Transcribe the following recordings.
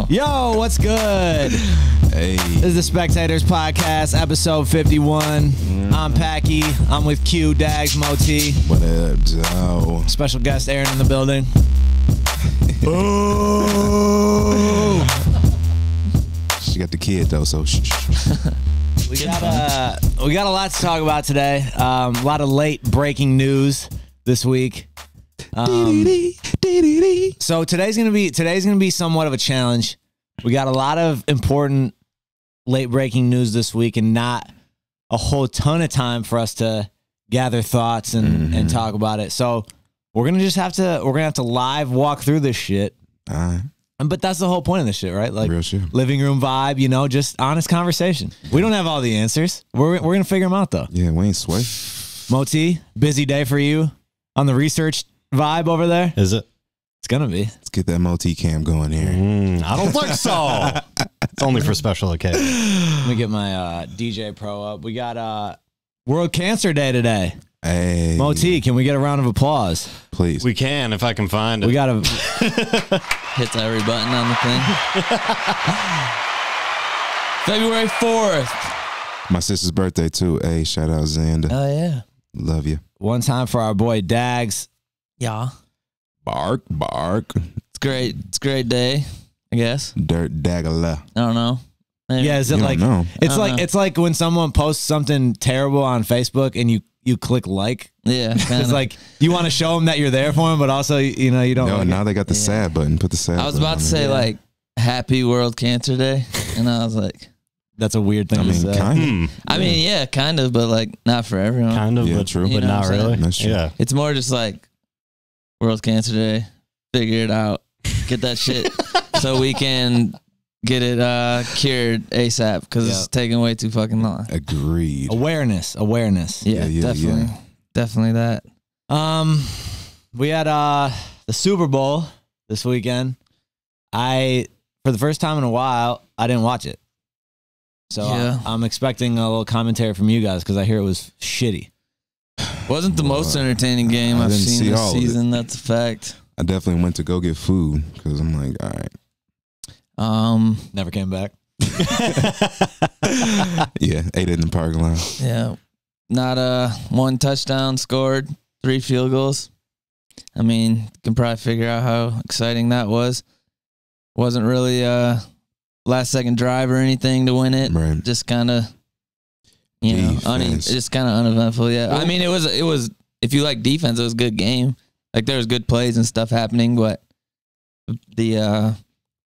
Yo, what's good? Hey. This is the Specktators podcast, episode 51. I'm Packy. I'm with Q, Dags, Moe-T. What up, Joe? Special guest Aaron in the building. Oh. She got the kid though, so shh. We got a lot to talk about today. A lot of late breaking news this week. So today's gonna be somewhat of a challenge. We got a lot of important late breaking news this week, and not a whole ton of time for us to gather thoughts and talk about it. So we're gonna have to live walk through this shit. But that's the whole point of this shit, right? Like real shit. Living room vibe, you know, just honest conversation. We don't have all the answers. We're gonna figure them out though. Yeah, we ain't sway. Moe-T, busy day for you on the research vibe over there. Is it? It's gonna be. Let's get that Moe-T cam going here. I don't think so. It's only for special occasions. Let me get my DJ Pro up. We got World Cancer Day today. Hey. Moe-T, can we get a round of applause? Please. We can if I can find it. We gotta hits every button on the thing. February 4th. My sister's birthday too. Hey, shout out Xander. Oh yeah. Love you. one time for our boy Dags. Yeah. Bark. It's great. It's a great day, I guess. Dirt Dagala. I don't know. Maybe. Yeah, is it You like don't know. it's like when someone posts something terrible on Facebook and you click like. Yeah. It's like you want to show them that you're there for them, but also you know you don't. No, like now it. they got the sad button. Put the sad I was button about to on say there. like Happy World Cancer Day, and I was like, That's a weird thing I to mean, say. kind of. I mean, yeah, kind of, but like not for everyone. Kind of, Yeah, but, true. You but know not what I'm saying? really. That's true. Yeah. It's more just like World Cancer Day. Figure it out. Get that shit so we can get it cured ASAP because it's taking way too fucking long. Agreed. Awareness. Yeah, definitely that. We had the Super Bowl this weekend. For the first time in a while, I didn't watch it. So Yeah. I'm expecting a little commentary from you guys because I hear it was shitty. Wasn't the most entertaining game I I've didn't seen see this all of it. season. That's a fact. I definitely went to go get food because I'm like, all right. Never came back. Yeah, ate it in the parking lot. Yeah, not one touchdown scored, 3 field goals. I mean, you can probably figure out how exciting that was. Wasn't really a last second drive or anything to win it. Right. Just kind of, you know, Defense. just kind of uneventful. Yeah, I mean, it was. If you like defense, it was a good game. Like there was good plays and stuff happening, but the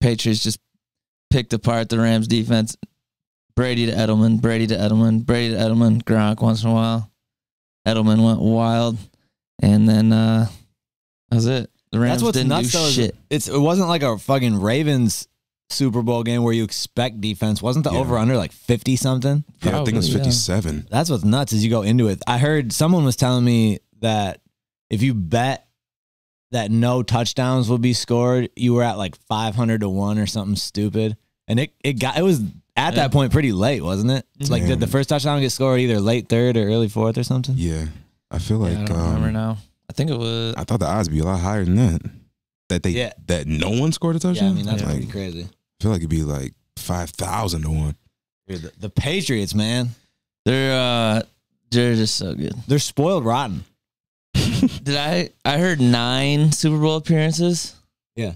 Patriots just picked apart the Rams defense. Brady to Edelman, Gronk once in a while. Edelman went wild, and then that was it. The Rams That's what's didn't nuts do though. shit. It wasn't like a fucking Ravens Super Bowl game where you expect defense. Wasn't the over under like 50 something? Yeah, I think it was Probably, yeah. 57. That's what's nuts as you go into it. I heard someone was telling me that if you bet that no touchdowns will be scored, you were at like 500 to 1 or something stupid. And it was at that point pretty late, wasn't it? It's like did the first touchdown get scored either late third or early fourth or something? Yeah, I feel like I don't remember now. I think it was. I thought the odds would be a lot higher than that. That no one scored a touchdown. Yeah, I mean that's like, pretty crazy. I feel like it'd be like 5,000 to 1. Dude, the Patriots, man, They're just so good. they're spoiled rotten. I heard 9 Super Bowl appearances. Yeah.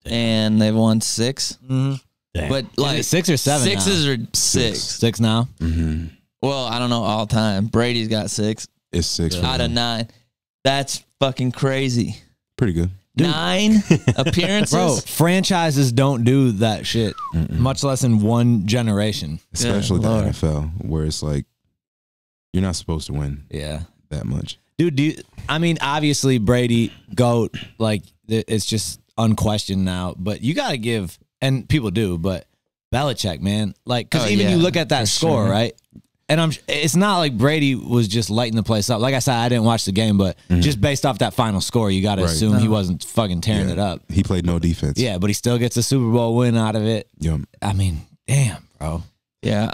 And they've won 6. Mm-hmm. But like 6 or 7 now? 6 or 6. 6 now. Mm-hmm. Well, I don't know all time. Brady's got 6 It's 6 for out of them. 9. That's fucking crazy. Pretty good. 9 appearances. Bro, franchises don't do that shit, much less in one generation. Especially Lord. the NFL, where it's like you're not supposed to win Yeah. that much. Dude, I mean, obviously Brady, GOAT, like it's just unquestioned now, but you got to give, and people do, but Belichick, man, like, because even yeah, you look at that for score, sure. right? And it's not like Brady was just lighting the place up. Like I said, I didn't watch the game, but just based off that final score, you got to Right. assume he wasn't fucking tearing Yeah. it up. He played no defense. Yeah, but he still gets a Super Bowl win out of it. Yeah. I mean, damn, bro. Yeah.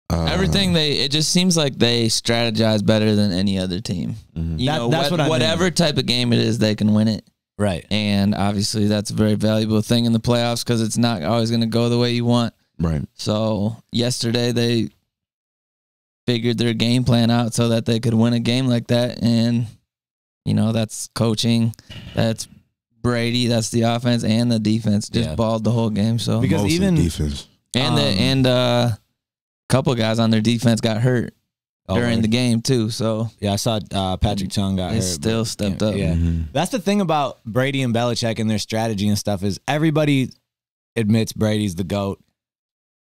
Everything it just seems like they strategize better than any other team. You know, That's what I mean. whatever type of game it is, they can win it. Right. And obviously that's a very valuable thing in the playoffs because it's not always going to go the way you want. Right. So yesterday they figured their game plan out so that they could win a game like that. And, you know, that's coaching. That's Brady. That's the offense and the defense. Just balled the whole game. So because mostly even defense. And a couple guys on their defense got hurt during the game too. So yeah, I saw Patrick Chung got hurt. Still stepped up. Yeah, that's the thing about Brady and Belichick and their strategy and stuff is everybody admits Brady's the GOAT.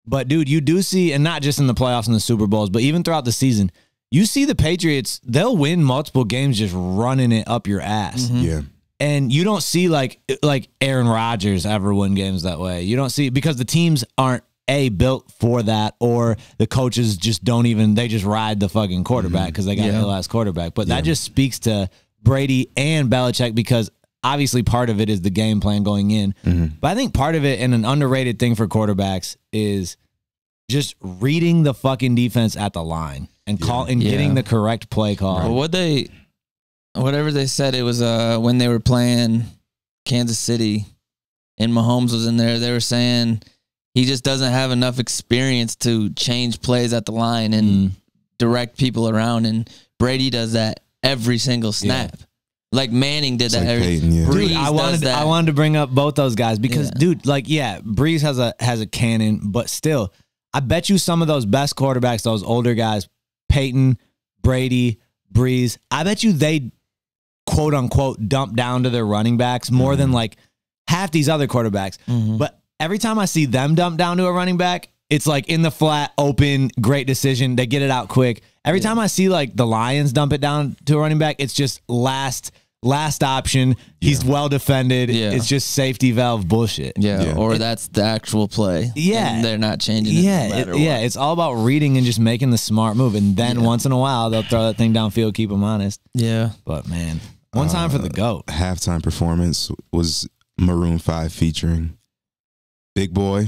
But dude, you do see, and not just in the playoffs and the Super Bowls, but even throughout the season, you see the Patriots, they'll win multiple games just running it up your ass. Yeah. And you don't see like Aaron Rodgers ever win games that way. You don't see, because the teams aren't built for that, or the coaches just don't even, they just ride the fucking quarterback because they got the last quarterback. But that just speaks to Brady and Belichick, because obviously part of it is the game plan going in. But I think part of it, and an underrated thing for quarterbacks, is just reading the fucking defense at the line and getting the correct play call. Well, whatever they said, it was when they were playing Kansas City and Mahomes was in there, they were saying he just doesn't have enough experience to change plays at the line and direct people around. And Brady does that every single snap. Like Manning did that. Dude, I wanted to bring up both those guys because, dude, Breeze has a cannon, but still, I bet you some of those best quarterbacks, those older guys, Peyton, Brady, Breeze, I bet you they quote unquote dump down to their running backs more than like half these other quarterbacks. But every time I see them dump down to a running back, it's like in the flat, open, great decision. They get it out quick. Every time I see like the Lions dump it down to a running back, it's just last option. He's well defended. It's just safety valve bullshit. Or that's the actual play. And they're not changing it no matter what. It's all about reading and just making the smart move. And then once in a while, they'll throw that thing downfield, keep them honest. But man, one time for the GOAT. Halftime performance was Maroon 5 featuring Big Boy.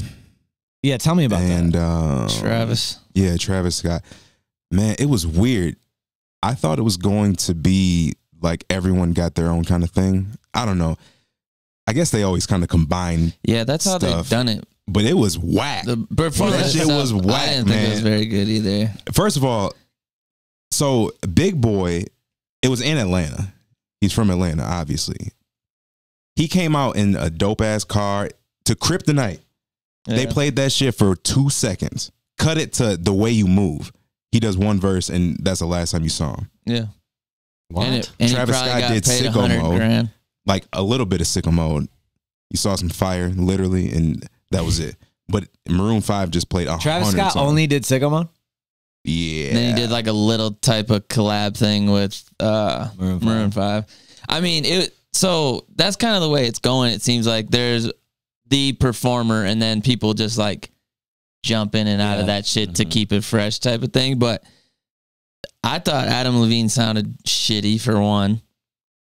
Yeah, tell me about that. Travis. Yeah, Travis Scott. Man, it was weird. I thought it was going to be like everyone got their own kind of thing. I don't know. I guess they always kind of combine. Yeah, that's how they've done it. But it was whack. That shit was whack, I didn't think it was very good either. First of all, so Big Boy, it was in Atlanta. He's from Atlanta, obviously. He came out in a dope-ass car to Kryptonite. They played that shit for 2 seconds. Cut it to The Way You Move. He does one verse, and that's the last time you saw him. Yeah. What? And Travis Scott did Sicko Mode. Like a little bit of Sicko Mode. You saw some fire, literally, and that was it. But Maroon 5 just played 100 Travis Scott songs. only did Sicko Mode? Yeah. And then he did like a little type of collab thing with Maroon 5. I mean, so that's kind of the way it's going. It seems like there's the performer and then people just like jump in and out of that shit to keep it fresh type of thing. But I thought Adam Levine sounded shitty for one.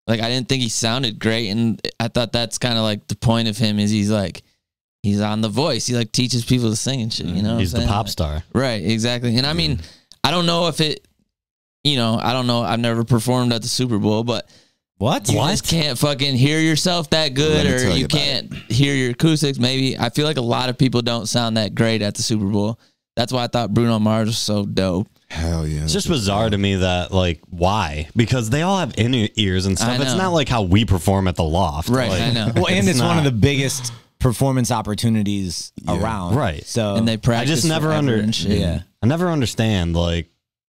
Like, I didn't think he sounded great. And I thought that's kind of like the point of him is he's on The Voice. He like teaches people to sing and shit, you know? He's the pop star. Right, exactly. And I mean, I don't know if it, I don't know. I've never performed at the Super Bowl, but what? You just can't fucking hear yourself that good, or you can't hear your acoustics. Maybe I feel like a lot of people don't sound that great at the Super Bowl. That's why I thought Bruno Mars was so dope. Hell yeah. It's just bizarre to me that, like, why? Because they all have in-ears and stuff. It's not like how we perform at the Loft. Right, like, I know. Well, and it's one of the biggest performance opportunities around. Right. So, and they practice I just never I never understand, like,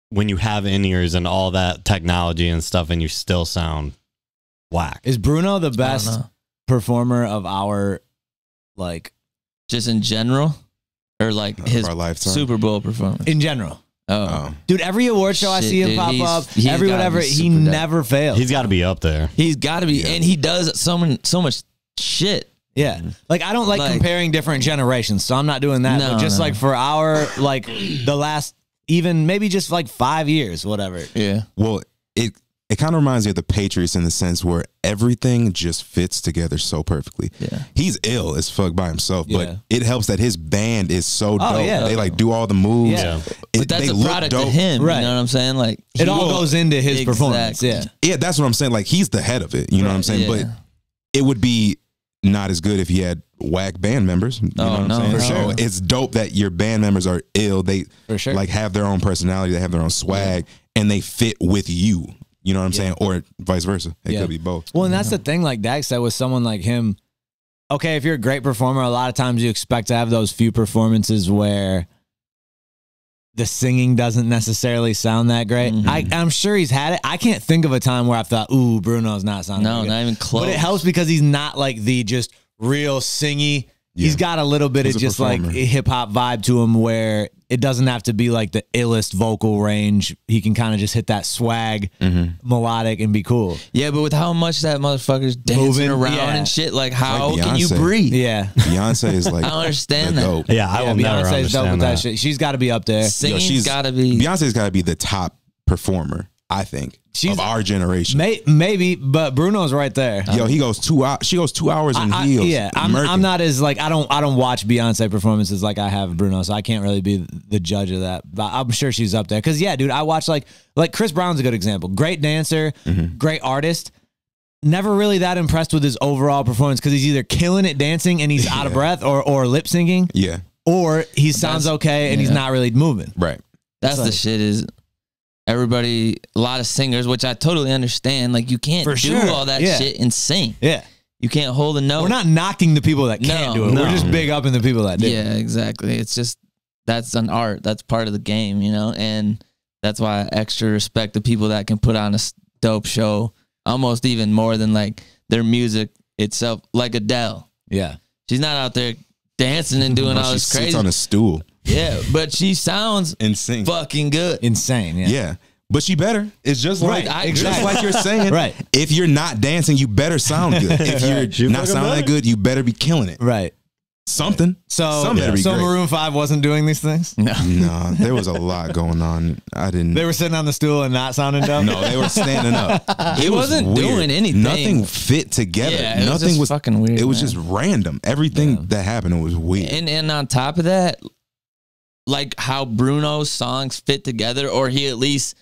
when you have in-ears and all that technology and stuff and you still sound whack. Is Bruno the best performer of our, like, just in general, or like his Super Bowl performance in general? Oh, dude! Every award show I see him pop up, every whatever, he never fails. He's got to be up there. He's got to be, and he does so much shit. Yeah, like I don't like comparing different generations, so I'm not doing that. But just like for our like the last, even maybe just like 5 years, whatever. Yeah. Well, it kind of reminds me of the Patriots in the sense where everything just fits together so perfectly. Yeah. He's ill as fuck by himself, but it helps that his band is so dope. Yeah. They like do all the moves. Yeah. But that's a product of him, right? You know what I'm saying? Like it all goes into his performance. Yeah. Yeah, that's what I'm saying. Like he's the head of it. You know what I'm saying? Yeah. But it would be not as good if you had whack band members. You know what I'm saying? So it's dope that your band members are ill. They like have their own personality, they have their own swag, and they fit with you. You know what I'm saying? Or vice versa. It could be both. Well, and that's the thing, like Dak said, with someone like him, okay, if you're a great performer, a lot of times you expect to have those few performances where the singing doesn't necessarily sound that great. I'm sure he's had it. I can't think of a time where I thought, ooh, Bruno's not sounding good. Not even close. But it helps because he's not like the just real singy. He's got a little bit of just like a hip hop vibe to him where it doesn't have to be like the illest vocal range. He can kind of just hit that swag, melodic, and be cool. Yeah, but with how much that motherfucker's dancing around and shit, like how like can you breathe? Yeah. Beyonce is like, I don't understand that. dope. Yeah, I will never Beyonce's dope with understand that that. shit. She's got to be up there. Singing's got to be. Beyonce's got to be the top performer, I think, of our generation. Maybe, but Bruno's right there. Yo, he goes 2 hours. She goes 2 hours in heels. Yeah, I'm not as like I don't watch Beyonce performances like I have Bruno, so I can't really be the judge of that. But I'm sure she's up there because dude, I watch like Chris Brown's a good example. Great dancer, great artist. Never really that impressed with his overall performance because he's either killing it dancing and he's out of breath or lip syncing. Yeah, or he sounds okay and he's not really moving. Right. That's the shit is. Everybody, a lot of singers, which I totally understand. Like you can't do all that shit and sing. Yeah, you can't hold a note. We're not knocking the people that can't do it. We're just big up in the people that do. Yeah, exactly. It's just that's an art. That's part of the game, you know. And that's why I extra respect the people that can put on a dope show, almost even more than like their music itself. Like Adele. Yeah, she's not out there dancing and doing all this crazy. She sits on a stool. Yeah, but she sounds insane, fucking good, insane. Yeah, but she better. It's just like just like you're saying. Right. If you're not dancing, you better sound good. If you're not sounding that good, you better be killing it. Right. Something. So Maroon 5 wasn't doing these things? No, there was a lot going on. They were sitting on the stool and not sounding dope? No, they were standing up. It wasn't doing anything. Nothing fit together. Yeah, Nothing was fucking weird. It was just random. Everything that happened was weird. And on top of that, like how Bruno's songs fit together, or he at least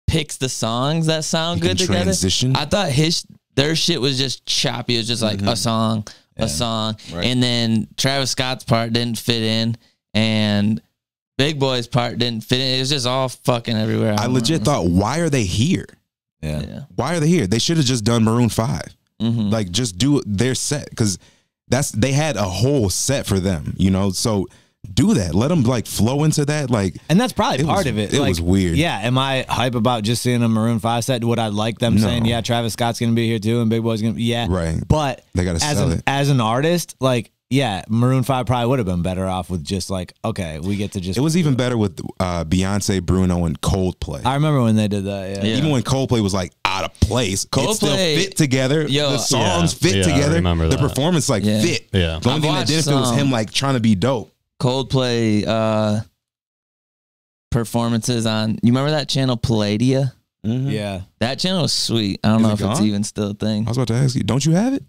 picks the songs that sound good together. Transition. I thought their shit was just choppy. It was just like a song, and then Travis Scott's part didn't fit in, and Big Boy's part didn't fit in. It was just all fucking everywhere. I legit thought, why are they here? Yeah. Why are they here? They should have just done Maroon 5. Like just do their set because they had a whole set for them, you know. So do that. Let them like flow into that. Like, and that's probably part of it. It was weird. Yeah. Am I hype about just seeing a Maroon 5 set? Would I like them saying, yeah, Travis Scott's gonna be here too, and Big Boy's gonna right. But they gotta sell it. As an artist, like, yeah, Maroon 5 probably would have been better off with just like, okay, we get to just. It was even better with Beyonce, Bruno, and Coldplay. I remember when they did that. Yeah. Even when Coldplay was like out of place, it still fit together. The songs fit together. I remember the that. performance fit. Yeah. The only thing that didn't fit was him like trying to be dope. Coldplay performances on. You remember that channel Palladia? Yeah, that channel was sweet. I don't know if it's even still a thing. I was about to ask you, don't you have it?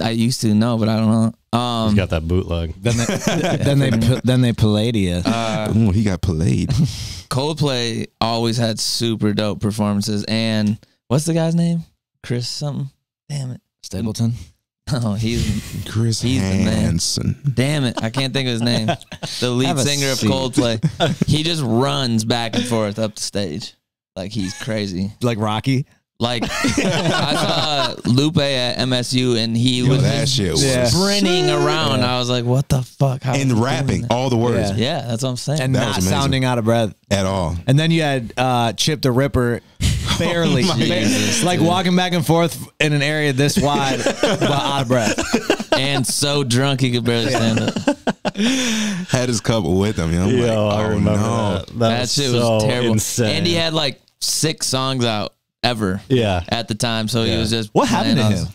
I used to know, but I don't know. He's got that bootleg. Then they Palladia. He got played. Coldplay always had super dope performances. And what's the guy's name? Chris something. Damn it, Stapleton. Oh, he's Hansen. The man. Damn it, I can't think of his name. The lead singer of Coldplay. He just runs back and forth up the stage like he's crazy, like Rocky. Like I saw Lupe at MSU and he was sprinting around. I was like, "What the fuck?" And rapping all the words. Yeah, that's what I'm saying. And not sounding out of breath at all. And then you had Chip the Ripper, barely, like walking back and forth in an area this wide, but out of breath, and so drunk he could barely stand up. Had his cup with him. You know? I remember that shit was terrible. Insane. And he had like 6 songs out. Ever at the time, so he was just what happened to him?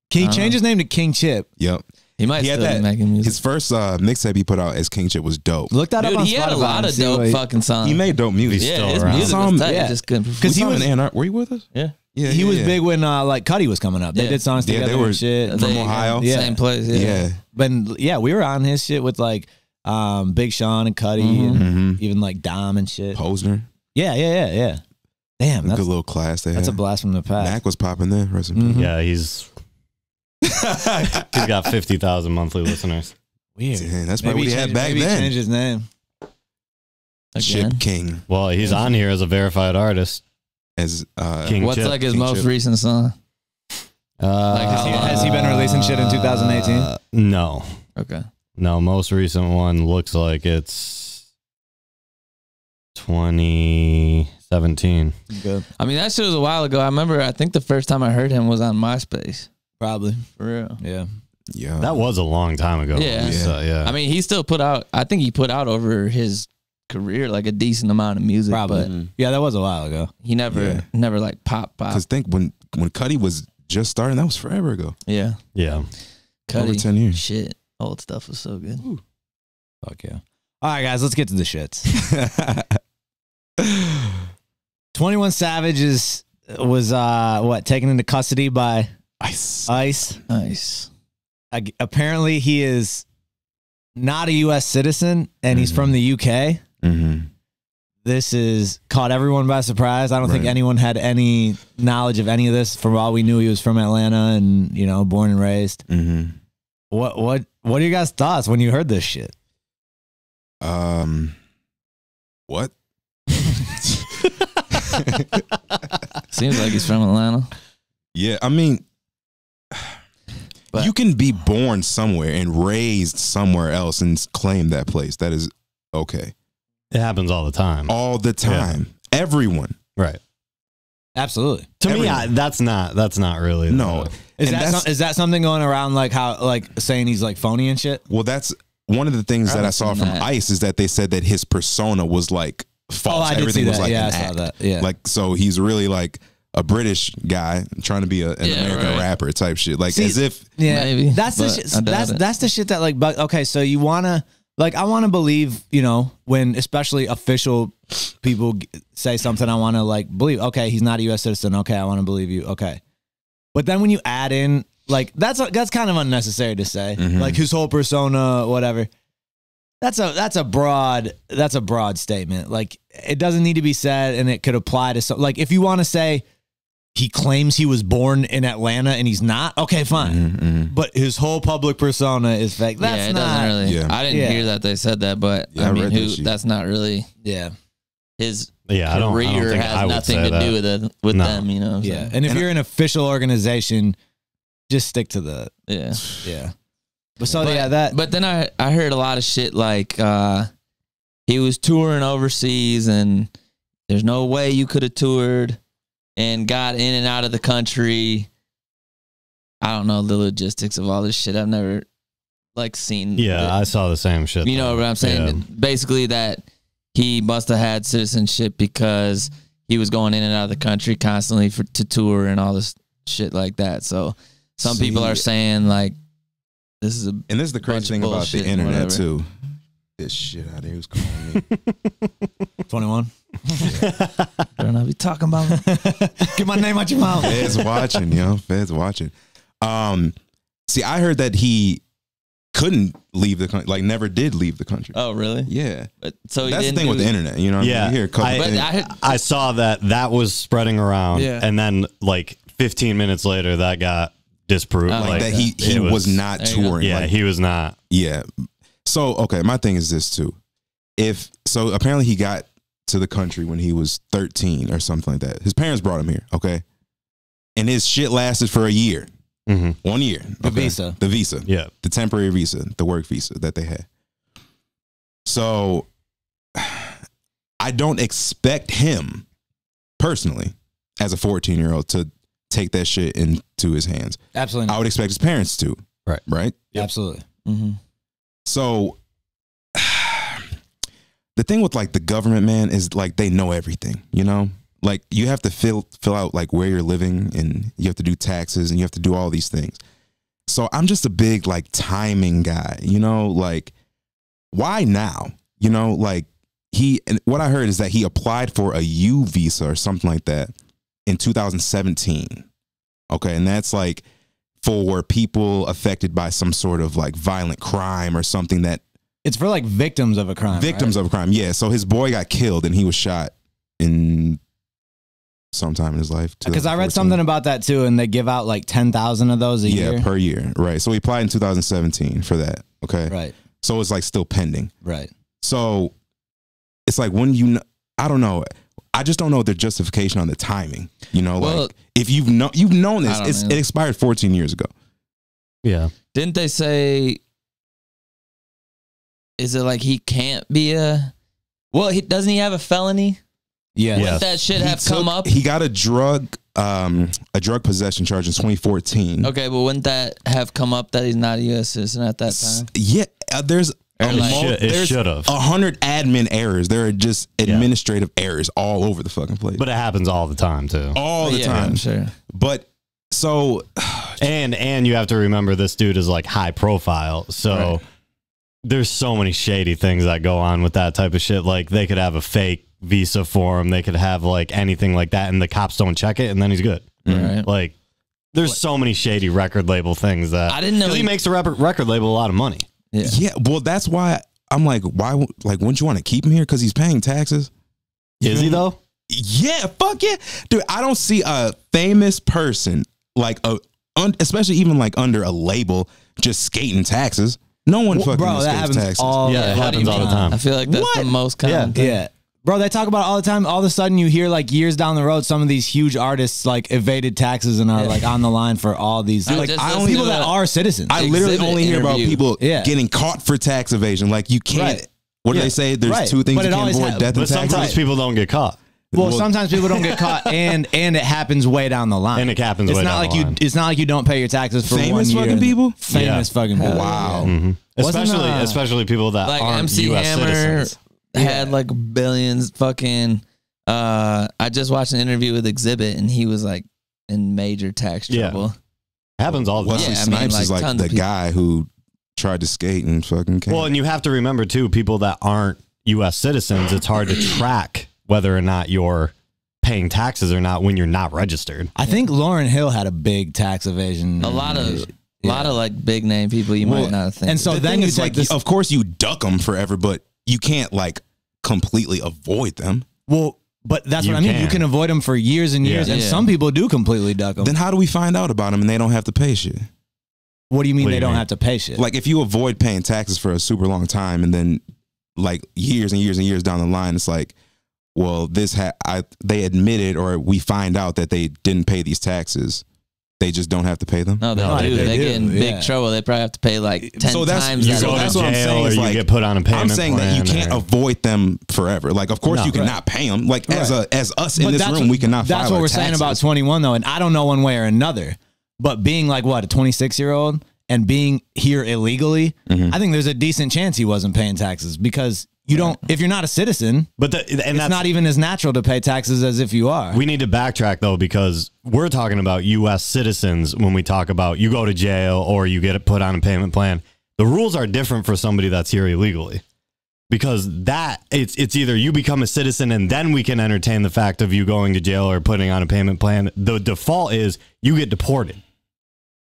Can he change his name to King Chip? Yep, he might still be making music. His first mixtape he put out as King Chip was dope. Look that up on Spotify. He had a lot of dope fucking songs. He made dope music. Yeah, his music was tight. Just couldn't perform. Because he was in Ann Arbor. Were you with us? Yeah. He was big when like Cudi was coming up. They did songs together. They were shit from Ohio. Same place. Yeah. But we were on his shit with like Big Sean and Cudi and even like Dom and shit. Posner. Yeah. Damn, that's a good little class they had. That's a blast from the past. Mac was popping there. Yeah, he's He's got 50,000 monthly listeners. Weird. Damn, that's probably what he had back maybe then. He changed his name. Chip King. Well, he's on here as a verified artist. As King What's Chip. like his King most Chip. recent song? Like Has he been releasing shit in 2018? No. Okay. No, most recent one looks like it's 2017. Good. I mean, that shit was a while ago. I remember, I think the first time I heard him was on MySpace. Probably. For real. Yeah. Yeah. That was a long time ago. Yeah. So, yeah. I mean, he still put out, I think he put out over his career like a decent amount of music. Probably. But Yeah, that was a while ago. he never like pop. Because think when Cudi was just starting, that was forever ago. Yeah. Yeah. Over Cudi. 10 years. Shit. Old stuff was so good. Fuck yeah. All right, guys, let's get to the shits. 21 Savage was taken into custody by Ice. Nice. Apparently, he is not a U.S. citizen, and he's from the U.K. Mm-hmm. This is caught everyone by surprise. I don't think Right. anyone had any knowledge of any of this. For all we knew, he was from Atlanta and born and raised. Mm-hmm. What are your guys' thoughts when you heard this shit? What? Seems like he's from Atlanta. Yeah, I mean, But- you can be born somewhere and raised somewhere else and claim that place. That is okay. It happens all the time. All the time. Everyone. Right. Absolutely. To me, Everyone. that's not really. No. Is And that's- is that something going around like saying he's like phony and shit? Well, that's one of the things that I saw seen from that. ICE is that they said that his persona was like false. I did Everything see was that. like Yeah, an I saw act. that. Yeah. Like, so he's really like a British guy trying to be an American right. rapper type shit. Like See, as if Yeah, Maybe, that's the but shit. I doubt it. That's the shit that like. But okay, so you wanna I want to believe when especially official people say something, I want to like believe. Okay, he's not a U.S. citizen. Okay, I want to believe you. Okay, but then when you add in like that's kind of unnecessary to say. Mhm. Like his whole persona, whatever. That's a broad statement. Like it doesn't need to be said, and it could apply to some. Like if you want to say he claims he was born in Atlanta and he's not, okay, fine. But his whole public persona is fake. That's yeah, it not. doesn't really. Yeah. I didn't Yeah. hear that they said that, but Yeah, I I mean, read that shit. that's not really Yeah, his Yeah, I don't career. think I Has would nothing say to that. do with No. them. You know. yeah. So, And if And you're an official organization, just stick to the yeah. yeah. But so But, yeah, that. But then I heard a lot of shit like he was touring overseas and there's no way you could have toured and got in and out of the country. I don't know the logistics of all this shit. I've never seen. Yeah, I saw the same shit. You know what I'm saying? Yeah. Basically that he must have had citizenship because he was going in and out of the country constantly to tour and all this shit like that. So some people are saying like this is a And this is the bunch crazy of thing about bullshit the and internet whatever. too. This shit out there who's calling me. 21. Better not be talking about me. Get my name out your mouth. Feds watching, yo. Feds watching. See, I heard that he couldn't leave the country, like never did leave the country. Oh, really? Yeah. But so he That's the didn't thing with do- the internet, you know what I Yeah. mean? You hear a couple But things. I heard, I saw that was spreading around, Yeah. and then like 15 minutes later, that got disproved. Oh, like that he it was not There you go. touring. Yeah, like, he was not. yeah. So, okay, my thing is this too. So apparently he got to the country when he was 13 or something like that. His parents brought him here, okay? And his shit lasted for a year. Mm-hmm. 1 year. The visa. The visa. Yeah. The temporary visa, the work visa that they had. So I don't expect him personally as a 14-year-old to take that shit into his hands. Absolutely I not. would expect his parents to. Right. Right? Absolutely. Mhm. So the thing with like the government, man, is like they know everything, you know? Like you have to fill out like where you're living and you have to do taxes and you have to do all these things. So I'm just a big like timing guy, you know, like why now? You know, like and what I heard is that he applied for a U visa or something like that in 2017. Okay, and that's like for people affected by some sort of like violent crime or something that It's for like victims of a crime. victims of a crime. Yeah. So his boy got killed and he was shot in sometime in his life. Because I read something about that too, and they give out like 10,000 of those a year. Yeah, per year, right? So he applied in 2017 for that. Okay, Right. So it's like still pending. Right. So it's like when I don't know. I just don't know the justification on the timing. You know, Well, like if you've known this, know. it expired 14 years ago. Yeah. Didn't they say? Is it like he can't be a? Well, doesn't he have a felony? Yeah. Yeah. Would that shit have come up? He got a drug possession charge in 2014. Okay, but wouldn't that have come up that he's not a U.S. citizen at that time? Yeah, there's It should have. 100 admin errors. There are just administrative errors all over the fucking place. But it happens all the time too. All the time. I'm sure. But so, And you have to remember this dude is like high profile. So there's so many shady things that go on with that type of shit. Like they could have a fake visa for him. They could have like anything like that, and the cops don't check it, and then he's good. Right. Like there's so many shady record label things that I didn't know he makes the record label a lot of money. yeah, well, that's why I'm like, why? Like, wouldn't you want to keep him here because he's paying taxes? Is he though? Yeah, fuck yeah, dude. I don't see a famous person like especially even like under a label just skating taxes. No one fucking bro, that skates happens taxes. all Yeah, it happens all the time. I feel like that's the most common thing. Yeah. Bro, they talk about it all the time. All of a sudden, you hear like years down the road, some of these huge artists like evaded taxes and are like on the line for all these like just people listened to that are citizens. I literally Exhibit only hear about interview. people Yeah. getting caught for tax evasion. Like you can't. Right. What do they say? There's two things But you it can't always avoid: death But and taxes. sometimes people don't get caught. well, sometimes people don't get caught, and it happens way down the line. And it happens it's way not down like the you. line. It's not like you don't pay your taxes for Famous 1 year. fucking people? Famous fucking people. Wow. Wasn't, Especially people that Like aren't MC U.S. Hammer citizens. had like billions. Fucking. I just watched an interview with Exhibit, and he was like in major tax Yeah. trouble. Happens all the time. Wesley Yeah, I mean, Snipes like, is like tons the of people. guy who tried to skate and fucking came. Well, and you have to remember too, people that aren't U.S. citizens, it's hard to track whether or not you're paying taxes or not when you're not registered. I think Lauryn Hill had a big tax evasion. A lot of like big name people you might not think. and so The then thing you is, take like, this. of course you duck them forever, but you can't like completely avoid them. Well, but that's You what I mean. can. You can avoid them for years and years, and Yeah. some people do completely duck them. Then how do we find out about them and they don't have to pay shit? What do you mean What do they you don't mean? have to pay shit? Like if you avoid paying taxes for a super long time and then like years and years and years down the line, it's like, well, they admitted or we find out that they didn't pay these taxes. They just don't have to pay them. no, they No, do. they They do, get in yeah. big trouble. They probably have to pay like 10 So that's- times You that. So go that's to what I'm jail saying or is you like, get put on a payment I'm saying that you plan can't or- avoid them forever. Like, of course No. you cannot pay them. Like as us in this room, we cannot. That's file what our we're saying about taxes. 21 though, and I don't know one way or another. But being like what, a 26-year-old and being here illegally, Mm-hmm. I think there's a decent chance he wasn't paying taxes because you don't. If you're not a citizen, But it's that's not even as natural to pay taxes as if you are. We need to backtrack though, because we're talking about U.S. citizens when we talk about you go to jail or you get put on a payment plan. The rules are different for somebody that's here illegally, because it's either you become a citizen and then we can entertain the fact of you going to jail or putting on a payment plan. The default is you get deported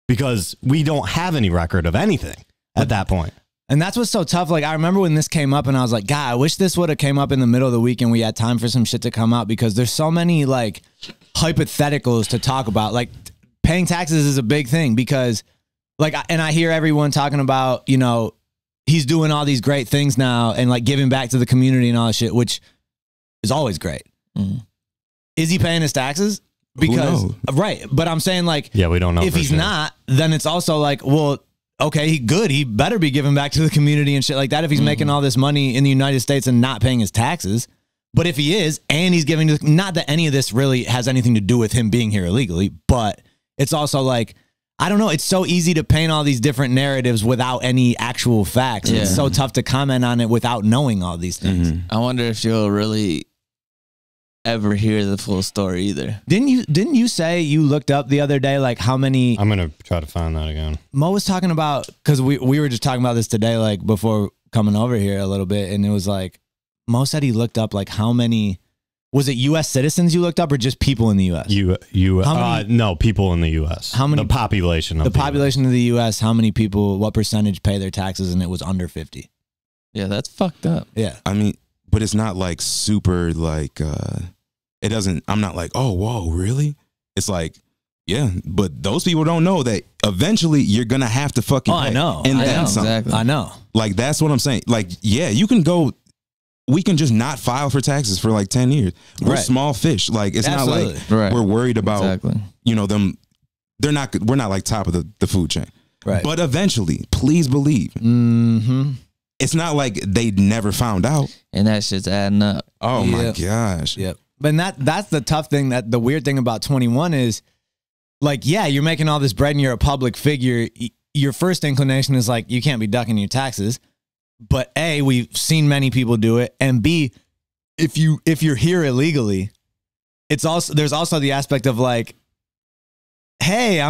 because we don't have any record of anything at that point. And that's what's so tough. Like I remember when this came up and I was like, God, I wish this would have came up in the middle of the week and we had time for some shit to come out, because there's so many like hypotheticals to talk about. Like paying taxes is a big thing because like, and I hear everyone talking about, you know, he's doing all these great things now and like giving back to the community and all that shit, which is always great. Is he paying his taxes? Because knows? right. But I'm saying like, Yeah, we don't know. if for he's sure. not, then it's also like, well, okay, he better be giving back to the community and shit like that if he's making all this money in the United States and not paying his taxes. But if he is, and he's giving to, not that any of this really has anything to do with him being here illegally, but it's also like, I don't know, it's so easy to paint all these different narratives without any actual facts. Yeah. It's so tough to comment on it without knowing all these things. I wonder if you'll really ever hear the full story either. Didn't you say you looked up the other day like how many I'm gonna try to find that again. Mo was talking about, because we were just talking about this today, like before coming over here a little bit, and it was like Mo said he looked up like how many, was it U.S. citizens you looked up or just people in the U.S.? You How many- no, people in the U.S. How many- The population of The population of the U.S., how many people, what percentage pay their taxes, and it was under 50. Yeah, that's fucked up. Yeah. I mean, but it's not like super like it doesn't. I'm not like, oh, whoa, really? It's like, yeah, but those people don't know that eventually you're gonna have to fucking. Oh, I know. And I then know, some. exactly. I know. Like that's what I'm saying. Like, yeah, you can go. We can just not file for taxes for like 10 years. We're Right. small fish. Like it's Absolutely. not like Right. we're worried about Exactly. them. We're not like top of the food chain. Right. But eventually, please believe. Mm-hmm. It's not like they never found out. And that shit's adding up. Oh my Yep. gosh. Yep. But that's the tough thing. That the weird thing about 21 is, like, yeah, you're making all this bread and you're a public figure. Your first inclination is like, you can't be ducking your taxes. But A, we've seen many people do it, and B, if you're here illegally, there's also the aspect of like, hey,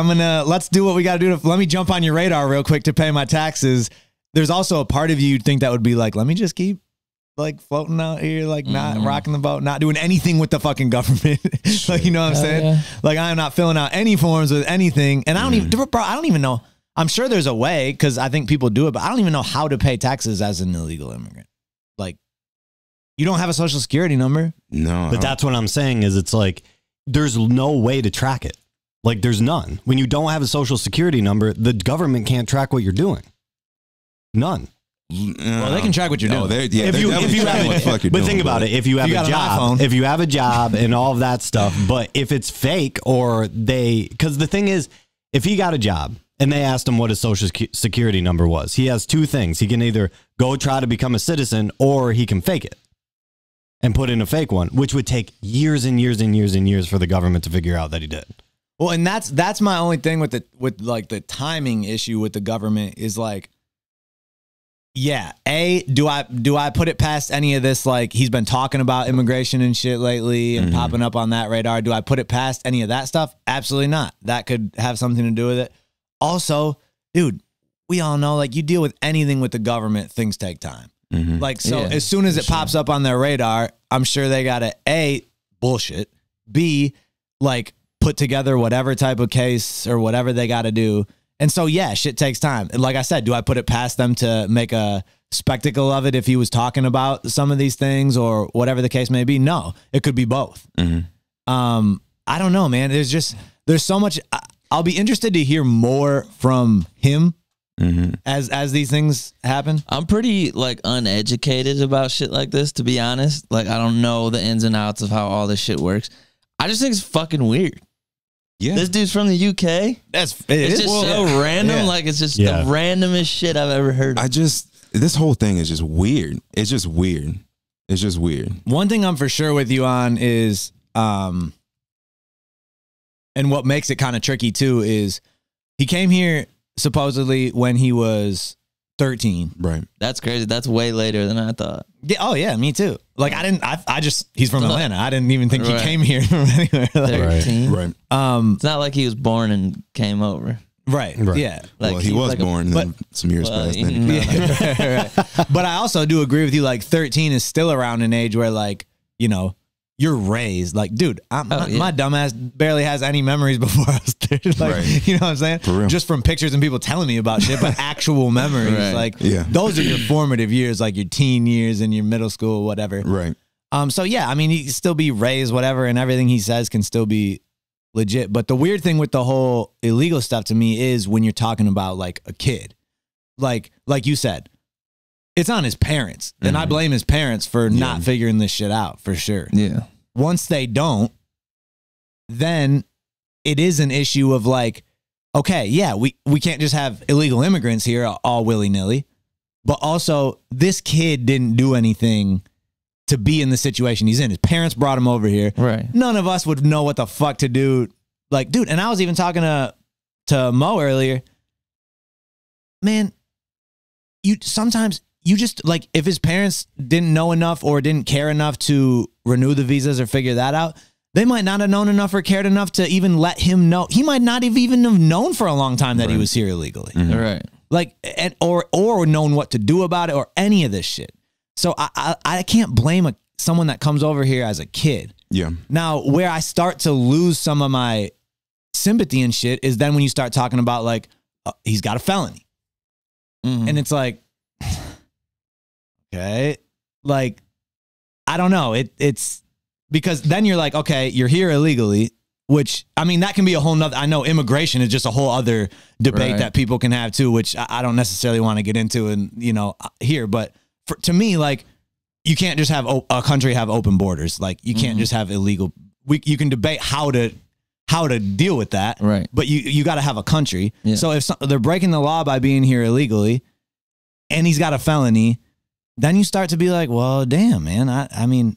let's do what we got to do. Let me jump on your radar real quick to pay my taxes. There's also a part of you'd think that would be like, let me just keep like floating out here, like not rocking the boat, not doing anything with the fucking government. Like, you know what I'm saying? Yeah. Like, I'm not filling out any forms with anything. And I don't even know. I'm sure there's a way, because I think people do it, but I don't even know how to pay taxes as an illegal immigrant. Like, you don't have a social security number. No. But that's what I'm saying is it's like there's no way to track it. Like there's none. When you don't have a social security number, the government can't track what you're doing. None. Well, they can track what you're doing. If you have but think about it. If you have You a got an job, iPhone. if you have a job and all of that stuff, but if it's fake or because the thing is, if he got a job and they asked him what his social security number was, he has two things. He can either go try to become a citizen or he can fake it and put in a fake one, which would take years and years and years and years for the government to figure out that he did. Well, and that's my only thing with the timing issue with the government is like, yeah, do I put it past any of this? Like, he's been talking about immigration and shit lately and popping up on that radar. Do I put it past any of that stuff? Absolutely not. That could have something to do with it. Also, dude, we all know, like, you deal with anything with the government, things take time. Like, so Yeah, as soon as it pops up on their radar, I'm sure they got to A, bullshit, B, like, put together whatever type of case or whatever they got to do. And so, yeah, shit takes time. And like I said, do I put it past them to make a spectacle of it if he was talking about some of these things or whatever the case may be? No, it could be both. I don't know, man. There's so much. I'll be interested to hear more from him as these things happen. I'm pretty like uneducated about shit like this, to be honest. Like, I don't know the ins and outs of how all this shit works. I just think it's fucking weird. Yeah. This dude's from the UK. It's It's just so random. Yeah. Like, it's just the randomest shit I've ever heard of. This whole thing is just weird. It's just weird. It's just weird. One thing I'm for sure with you on is, and what makes it kind of tricky too is he came here supposedly when he was 13. Right. That's crazy. That's way later than I thought. Yeah, oh yeah, me too. Like he's from Atlanta. I didn't even think he came here from anywhere. Like, 13. Right. It's not like he was born and came over. right. Yeah. Well, he was born in some years past. Then he Yeah, right. But I also do agree with you. Like 13 is still around an age where, like, you know, you're raised. Like, dude, my dumbass barely has any memories before I was 30. Like, Right. you know what I'm saying? For real. Just from pictures and people telling me about shit, but actual memories. Right. Like, Yeah. those are your formative years, like your teen years and your middle school, whatever. Right. So yeah, I mean, he can still be raised, whatever, and everything he says can still be legit. But the weird thing with the whole illegal stuff to me is when you're talking about like a kid, like you said, it's on his parents, and I blame his parents for not figuring this shit out for sure. Yeah. Once they don't, then it is an issue of like, okay, yeah, we can't just have illegal immigrants here all willy nilly, but also this kid didn't do anything to be in the situation he's in. His parents brought him over here. Right. None of us would know what the fuck to do. Like, dude, and I was even talking to Mo earlier. Man, sometimes you just, like, if his parents didn't know enough or didn't care enough to renew the visas or figure that out, they might not have known enough or cared enough to even let him know. He might not have even have known for a long time that he was here illegally. Right. Like, or known what to do about it or any of this shit. So I can't blame someone that comes over here as a kid. Yeah. Now, where I start to lose some of my sympathy and shit is then when you start talking about, like, he's got a felony. And it's like, okay, like, I don't know. It's because then you're like, okay, you're here illegally, which, I mean, that can be a whole nother, I know immigration is just a whole other debate that people can have too, which I don't necessarily want to get into and, you know, here, but to me, like, you can't just have a country have open borders. Like, you can't just have illegal, you can debate how to deal with that, right? But you got to have a country. Yeah. So if they're breaking the law by being here illegally and he's got a felony, then you start to be like, well, damn, man. I mean,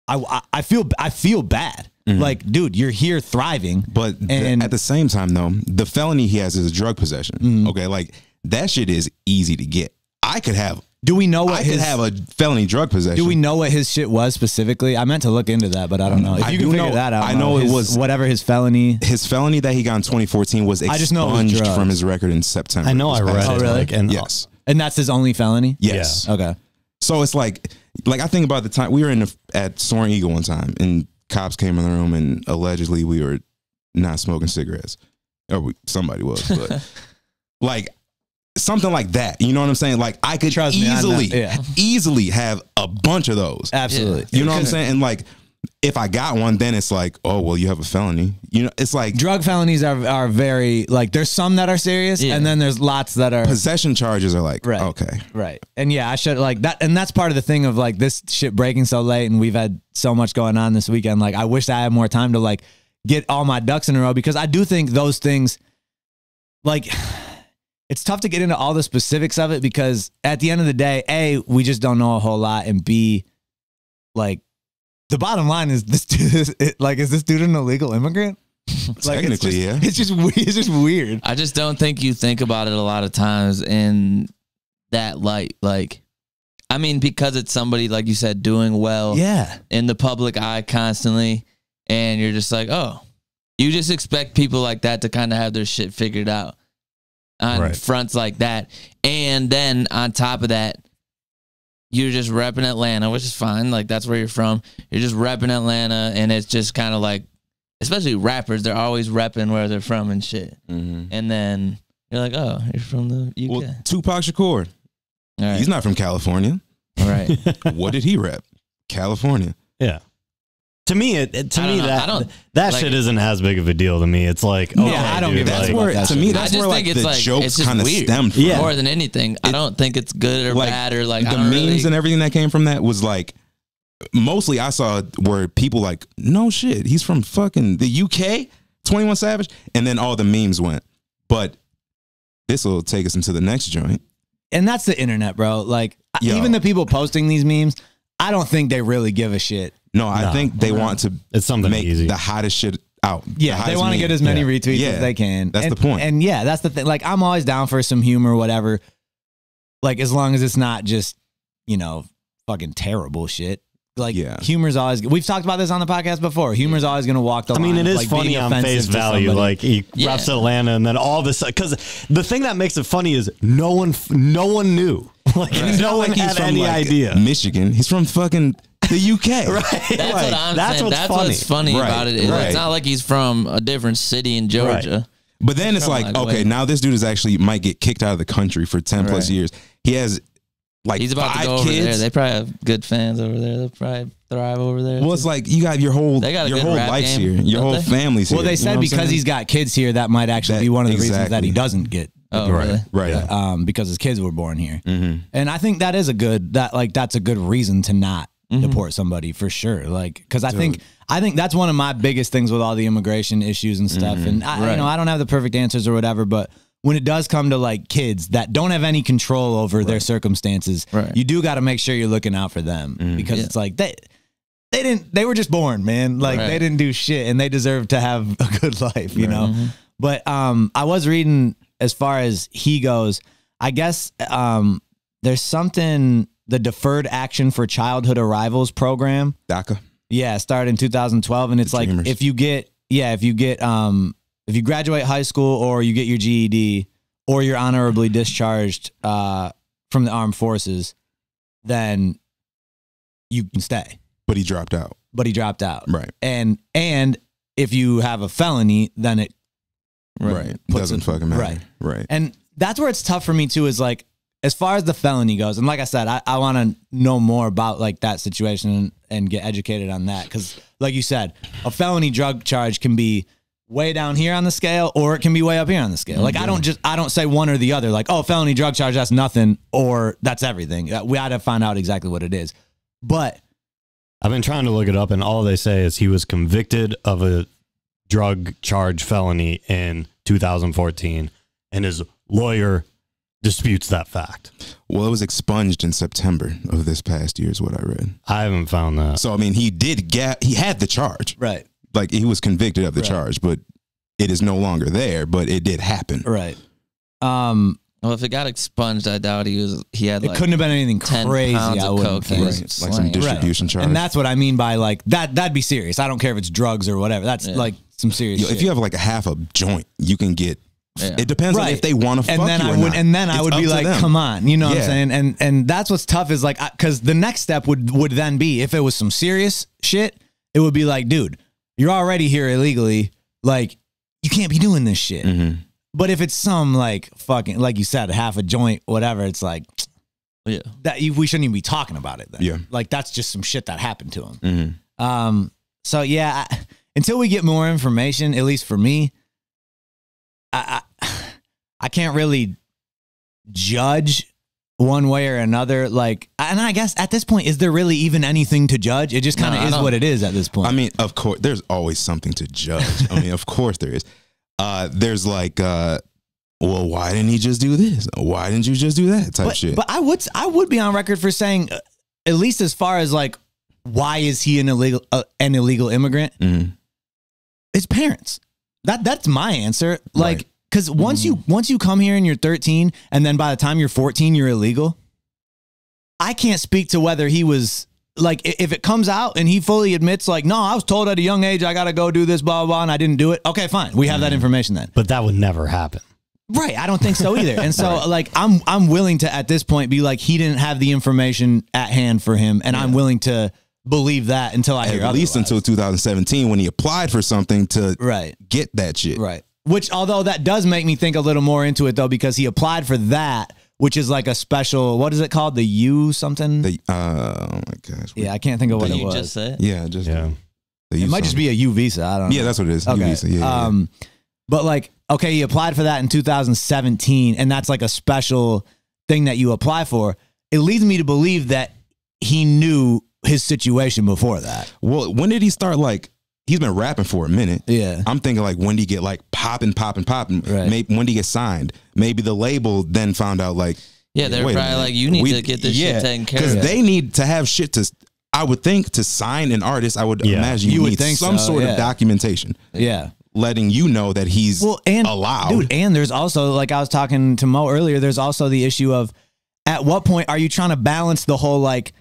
I feel bad. Like, dude, you're here thriving. But at the same time, though, the felony he has is a drug possession. Okay, like that shit is easy to get. I could have. Do we know what I could have a felony drug possession? Do we know what his shit was specifically? I meant to look into that, but I don't know. If you can figure that out, I know it was whatever his felony. His felony that he got in 2014 was expunged from his record in September. I know I read it. Oh, really? Like, and yes. And that's his only felony? Yes. Yeah. Okay. So it's like I think about the time we were at Soaring Eagle one time, and cops came in the room, and allegedly we were not smoking cigarettes, or somebody was, but like something like that. You know what I'm saying? Like I could easily have a bunch of those. Absolutely. You know what I'm saying? And like if I got one, then it's like, oh well, you have a felony. You know, it's like drug felonies are very like there's some that are serious, and then there's lots that are possession charges are like okay, right. And yeah, I should like that, and that's part of the thing of like this shit breaking so late, and we've had so much going on this weekend. Like I wish I had more time to like get all my ducks in a row, because I do think those things, like, it's tough to get into all the specifics of it, because at the end of the day, A, we just don't know a whole lot, and B, like, the bottom line is this dude is this dude an illegal immigrant? Like, technically, it's just weird. I just don't think you think about it a lot of times in that light. Like, I mean, because it's somebody, like you said, doing well in the public eye constantly, and you're just like, oh, you just expect people like that to kind of have their shit figured out on fronts like that. And then on top of that, you're just repping Atlanta, which is fine. Like, that's where you're from. You're just repping Atlanta, and it's just kind of like, especially rappers, they're always repping where they're from and shit. And then you're like, oh, you're from the UK. Well, Tupac Shakur, he's not from California. Right. What did he rep? California. Yeah. To me, that shit isn't as big of a deal to me. It's like, okay, I don't give that's like, where that's to me that's where like the jokes kind of stemmed from. More than anything, I don't think it's good or bad or like the memes and everything that came from that was like mostly I saw where people like, no shit, he's from fucking the UK, 21 Savage, and then all the memes went. But this will take us into the next joint, and that's the internet, bro. Like even the people posting these memes, I don't think they really give a shit. No, I think they want to make easy. the hottest shit out. Yeah, they want to get as many retweets as they can. That's the point. And yeah, that's the thing. Like, I'm always down for some humor or whatever. Like, as long as it's not just, you know, fucking terrible shit. Like, humor's always, we've talked about this on the podcast before. Humor's always going to walk the line. I mean, it is like funny on face value. Like, he reps Atlanta, and then all this, because the thing that makes it funny is no one knew. Like, no one had any idea. Michigan. He's from fucking the UK. Right. That's what I'm saying. That's what's funny about it. It's not like he's from a different city in Georgia. But then it's like, okay, now this dude is actually might get kicked out of the country for 10 plus years. He has like he's about 5 to go over kids. there. They probably have good fans over there. They'll probably thrive over there. Well, it's like you got your whole life's here. Your whole family's here. Well, they said because he's got kids here, that might actually be one of the reasons that he doesn't get. Oh, really? Right. Because his kids were born here. And I think that is that's a good reason to not deport somebody for sure. Like, because I think that's one of my biggest things with all the immigration issues and stuff. And I don't have the perfect answers or whatever, but when it does come to like kids that don't have any control over their circumstances, you do got to make sure you're looking out for them, because it's like they were just born, man. Like they didn't do shit, and they deserve to have a good life, you know? But I was reading, as far as he goes, I guess there's something, the Deferred Action for Childhood Arrivals program. DACA. Yeah, started in 2012, and it's like if you graduate high school, or you get your GED, or you're honorably discharged from the armed forces, then you can stay. But he dropped out. Right. And if you have a felony, then it doesn't fucking matter. Right. And that's where it's tough for me too, is like, as far as the felony goes, and like I said, I want to know more about like that situation and get educated on that. Because like you said, a felony drug charge can be way down here on the scale, or it can be way up here on the scale. Like I don't say one or the other. Like, oh, felony drug charge, that's nothing, or that's everything. We ought to find out exactly what it is. But I've been trying to look it up, and all they say is he was convicted of a drug charge felony in 2014, and his lawyer disputes that fact. Well, it was expunged in September of this past year is what I read. I haven't found that. So, I mean, he had the charge. right. Like, he was convicted of the charge, but it is no longer there, but it did happen. Right. Well, if it got expunged, I doubt he had It like couldn't have been anything 10 crazy. pounds I of wouldn't coke he think. was Like some slanging. distribution charge. And that's what I mean by like that'd be serious. I don't care if it's drugs or whatever. That's like some serious Yo, shit. if you have like a half a joint, you can get. Yeah. It depends on Right. if they want to fuck and then you I or would not. and then I It's would up be to like, them. come on, you know what Yeah. I'm saying? And that's what's tough is like, because the next step would then be, if it was some serious shit, it would be like, dude, you're already here illegally. Like, you can't be doing this shit. Mhm. But if it's some like fucking, like you said, half a joint, whatever, it's like Yeah. we shouldn't even be talking about it then. Yeah. Like, that's just some shit that happened to him. Mhm. So yeah, until we get more information, at least for me, I can't really judge one way or another. Like, and I guess at this point, is there really even anything to judge? It just kind of No, I is don't. what it is at this point. I mean, of course, there's always something to judge. I mean, of course there is. There's like, well, why didn't he just do this? Why didn't you just do that type shit? But I would be on record for saying, at least as far as like, why is he an illegal immigrant? Mhm. His parents. That's my answer. Like, Right. because once you come here and you're 13, and then by the time you're 14, you're illegal. I can't speak to whether he was like, if it comes out and he fully admits like, no, I was told at a young age I got to go do this, blah, blah, blah, and I didn't do it. Okay, fine. We have that information then. But that would never happen. Right. I don't think so either. And so like, I'm willing to, at this point, be like, he didn't have the information at hand for him. And I'm willing to believe that until I hear At least otherwise. until 2017 when he applied for something to Right. get that shit. Right. Which, although that does make me think a little more into it, though, because he applied for that, which is like a special, what is it called? The U something? Oh my gosh. Yeah, I can't think of what Did it you was. just say it? Yeah, just Yeah. the It might just be a U visa. I don't know. Yeah, that's what it is. Okay. Visa. Yeah. But like, okay, he applied for that in 2017, and that's like a special thing that you apply for. It leads me to believe that he knew his situation before that. Well, when did he start? Like, he's been rapping for a minute. Yeah. I'm thinking like, when did he get like popping? Right. Maybe when did he get signed? Maybe the label then found out like, Yeah, they're wait a probably minute. like, you need to get this shit taken care because of. they need to have shit to. I would think to sign an artist, I would Yeah. imagine You you would need think some so, sort yeah. of documentation, Yeah. letting you know that he's And allowed. dude, and there's also, like I was talking to Mo earlier, there's also the issue of, at what point are you trying to balance the whole like,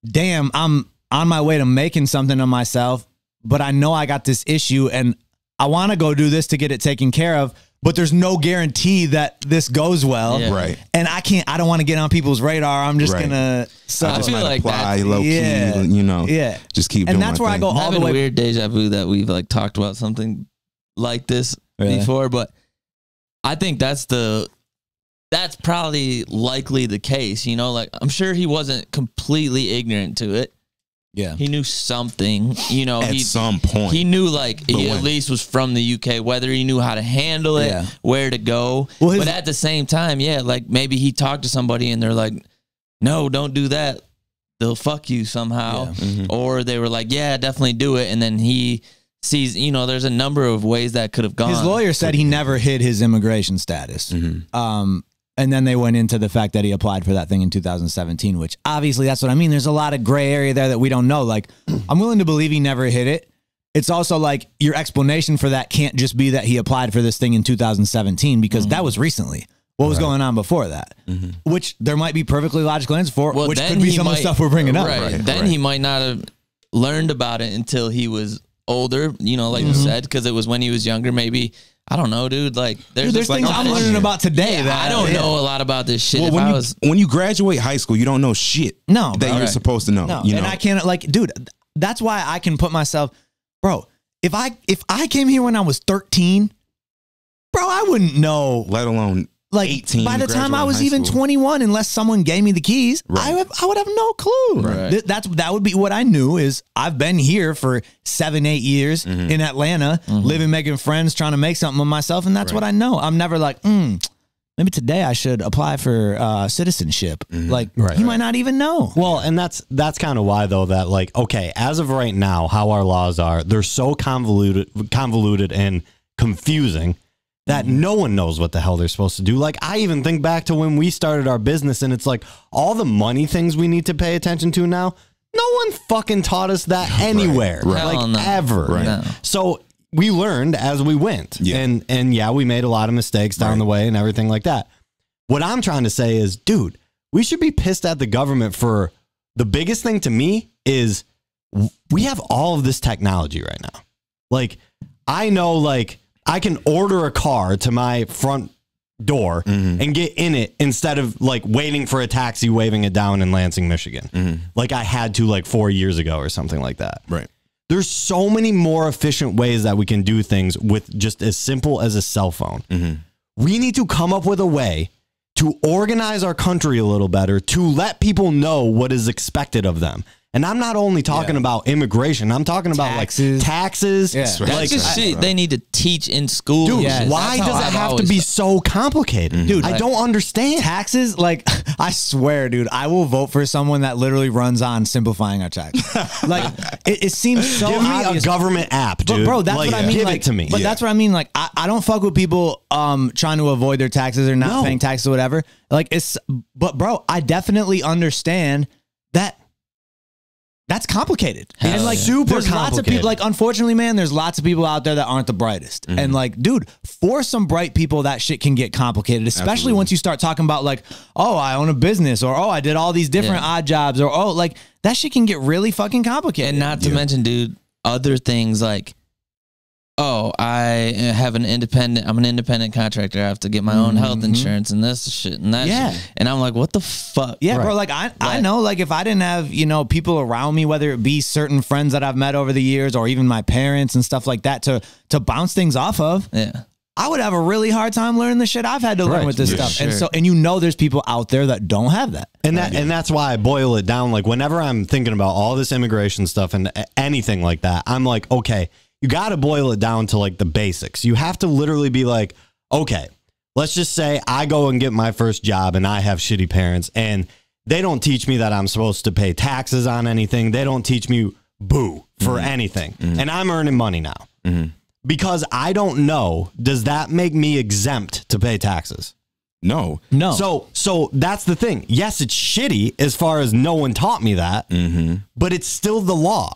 damn, I'm on my way to making something of myself, but I know I got this issue and I want to go do this to get it taken care of, but there's no guarantee that this goes well. Yeah. Right. And I don't want to get on people's radar. I'm just Right. gonna I Just feel might like apply that's- low Yeah. key, you know. Yeah. Just keep And doing that's my where I thing. go I'm all the having way. weird deja vu that we've like talked about something like this Yeah. before, but I think that's probably likely the case, you know, like I'm sure he wasn't completely ignorant to it. Yeah. He knew something, you know, At some point. he knew like he when? at least was from the UK, whether he knew how to handle it, Yeah. where to go. Well, his- but at the same time, yeah, like maybe he talked to somebody and they're like, no, don't do that. They'll fuck you somehow. Yeah. Or they were like, yeah, definitely do it. And then he sees, you know, there's a number of ways that could have gone. His lawyer said he never hid his immigration status. And then they went into the fact that he applied for that thing in 2017, which obviously that's what I mean. There's a lot of gray area there that we don't know. Like, I'm willing to believe he never hid it. It's also like your explanation for that can't just be that he applied for this thing in 2017 because that was recently. What was going on before that? Which there might be perfectly logical answers for, Well, which then could be he some of the might- stuff we're bringing up. Right. Then he might not have learned about it until he was older, you know, like you said, because it was when he was younger, maybe. I don't know, dude. Like, Dude, there's like, things I'm learning about today. Yeah, that I don't know a lot about this shit. Well, If when you graduate high school, you don't know shit No, that bro. you're supposed to know. No, You and know? I can't like, dude. That's why I can put myself, bro. If I came here when I was 13, bro, I wouldn't know. Let alone like 18 by the time I was graduating even high school. 21, unless someone gave me the keys, Right. I would have no clue. Right. That would be what I knew is I've been here for 7-8 years in Atlanta, living, making friends, trying to make something of myself. And that's what I know. I'm never like, maybe today I should apply for citizenship. Like you might not even know. Well, and that's kind of why though that like, okay, as of right now, how our laws are, they're so convoluted and confusing that no one knows what the hell they're supposed to do. Like I even think back to when we started our business and it's like all the money things we need to pay attention to now. No one fucking taught us that anywhere, Right. like Hell no. ever. Right. No. So we learned as we went, Yeah. and yeah, we made a lot of mistakes down the way and everything like that. What I'm trying to say is, dude, we should be pissed at the government for the biggest thing to me is we have all of this technology right now. Like I know, like I can order a car to my front door and get in it instead of like waiting for a taxi, waving it down in Lansing, Michigan. Like I had to like 4 years ago or something like that. Right. There's so many more efficient ways that we can do things with just as simple as a cell phone. We need to come up with a way to organize our country a little better, to let people know what is expected of them. And I'm not only talking about immigration, I'm talking about Taxes. like taxes. Yeah. That's Like, just shit they need to teach in school. dude, Yes. why That's how does it I've have to always be felt. so complicated? Dude, I don't understand. Taxes, like I swear, dude, I will vote for someone that literally runs on simplifying our taxes. Like it seems so Give me obvious. a government app, dude. But bro, that's Like, what I mean. Give like, it to me. But that's what I mean. Like, I don't fuck with people trying to avoid their taxes or not No. paying taxes or whatever. Like but bro, I definitely understand that. That's complicated. Hell and like yeah. Super there's lots of people, complicated. like unfortunately, man, there's lots of people out there that aren't the brightest. And like, dude, for some bright people, that shit can get complicated, especially Absolutely. once you start talking about like, oh, I own a business, or oh, I did all these different odd jobs, or oh, like that shit can get really fucking complicated. And not to mention, dude, other things like, oh, I'm an independent contractor. I have to get my own health insurance and this shit and that Yeah. shit. And I'm like, what the fuck? Yeah, bro. Like I know, like if I didn't have, people around me, whether it be certain friends that I've met over the years or even my parents and stuff like that to bounce things off of, Yeah. I would have a really hard time learning the shit I've had to learn Right. with this Yeah, stuff. sure. And there's people out there that don't have that. And that's why I boil it down. Like whenever I'm thinking about all this immigration stuff and anything like that, I'm like, okay, you got to boil it down to like the basics. You have to literally be like, okay, let's just say I go and get my first job and I have shitty parents and they don't teach me that I'm supposed to pay taxes on anything. They don't teach me boo for anything. And I'm earning money now because I don't know. Does that make me exempt to pay taxes? No. So that's the thing. Yes, it's shitty as far as no one taught me that, but it's still the law.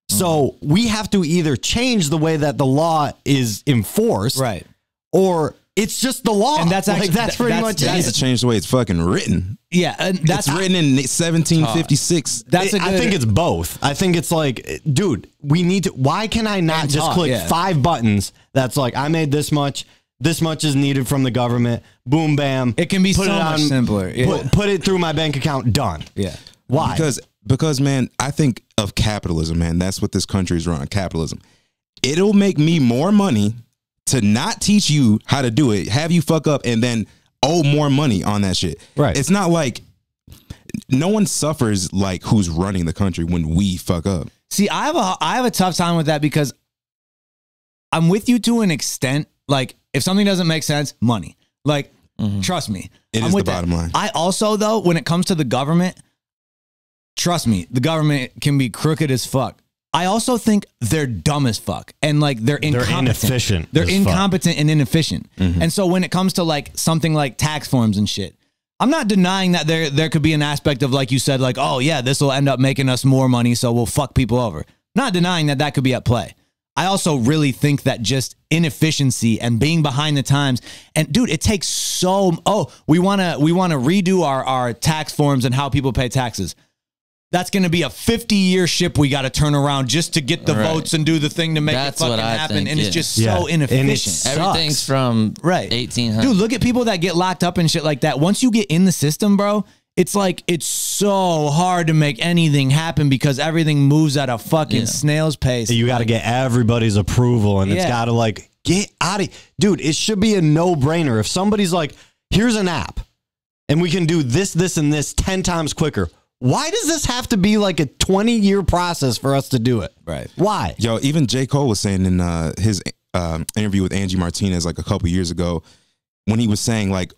So we have to either change the way that the law is enforced, Right. or it's just the law. And that's actually- that's pretty that's- much It needs it. to change the way it's fucking written. Yeah. And that's It's written in 1756. That's a good, I think it's both. I think it's like, dude, we need to. Why can I not And just talk, click yeah. 5 buttons? That's like I made this much. This much is needed from the government. Boom, bam. It can be put so it much on, simpler. Yeah. Put it through my bank account. Done. Yeah. Why? Because man, I think of capitalism, man. That's what this country is run, capitalism. It'll make me more money to not teach you how to do it, have you fuck up, and then owe more money on that shit. Right. It's not like no one suffers like who's running the country when we fuck up. See, I have a tough time with that because I'm with you to an extent. Like, if something doesn't make sense, money. Like, trust me. It I'm is the with that. bottom line. I also, though, when it comes to the government, trust me, the government can be crooked as fuck. I also think they're dumb as fuck. And like they're incompetent. inefficient They're as fuck. incompetent and inefficient. And so when it comes to like something like tax forms and shit, I'm not denying that there could be an aspect of, like you said, like, oh yeah, this will end up making us more money, so we'll fuck people over. Not denying that could be at play. I also really think that just inefficiency and being behind the times, and dude, it takes we want to redo our tax forms and how people pay taxes. That's going to be a 50-year ship we got to turn around just to get the Right. votes and do the thing to make That's it what fucking I happen. think, And it's yeah. just Yeah. so And inefficient. it's- Everything's Sucks. from Right. 1800. Dude, look at people that get locked up and shit like that. Once you get in the system, bro, it's like it's so hard to make anything happen because everything moves at a fucking snail's pace. You got to get everybody's approval, and it's Yeah. got to like get out of. Dude, it should be a no-brainer. If somebody's like, here's an app, and we can do this, this, and this 10 times quicker. Why does this have to be like a 20-year process for us to do it? Right. Why? Yo, even J. Cole was saying in his interview with Angie Martinez like a couple years ago, when he was saying like,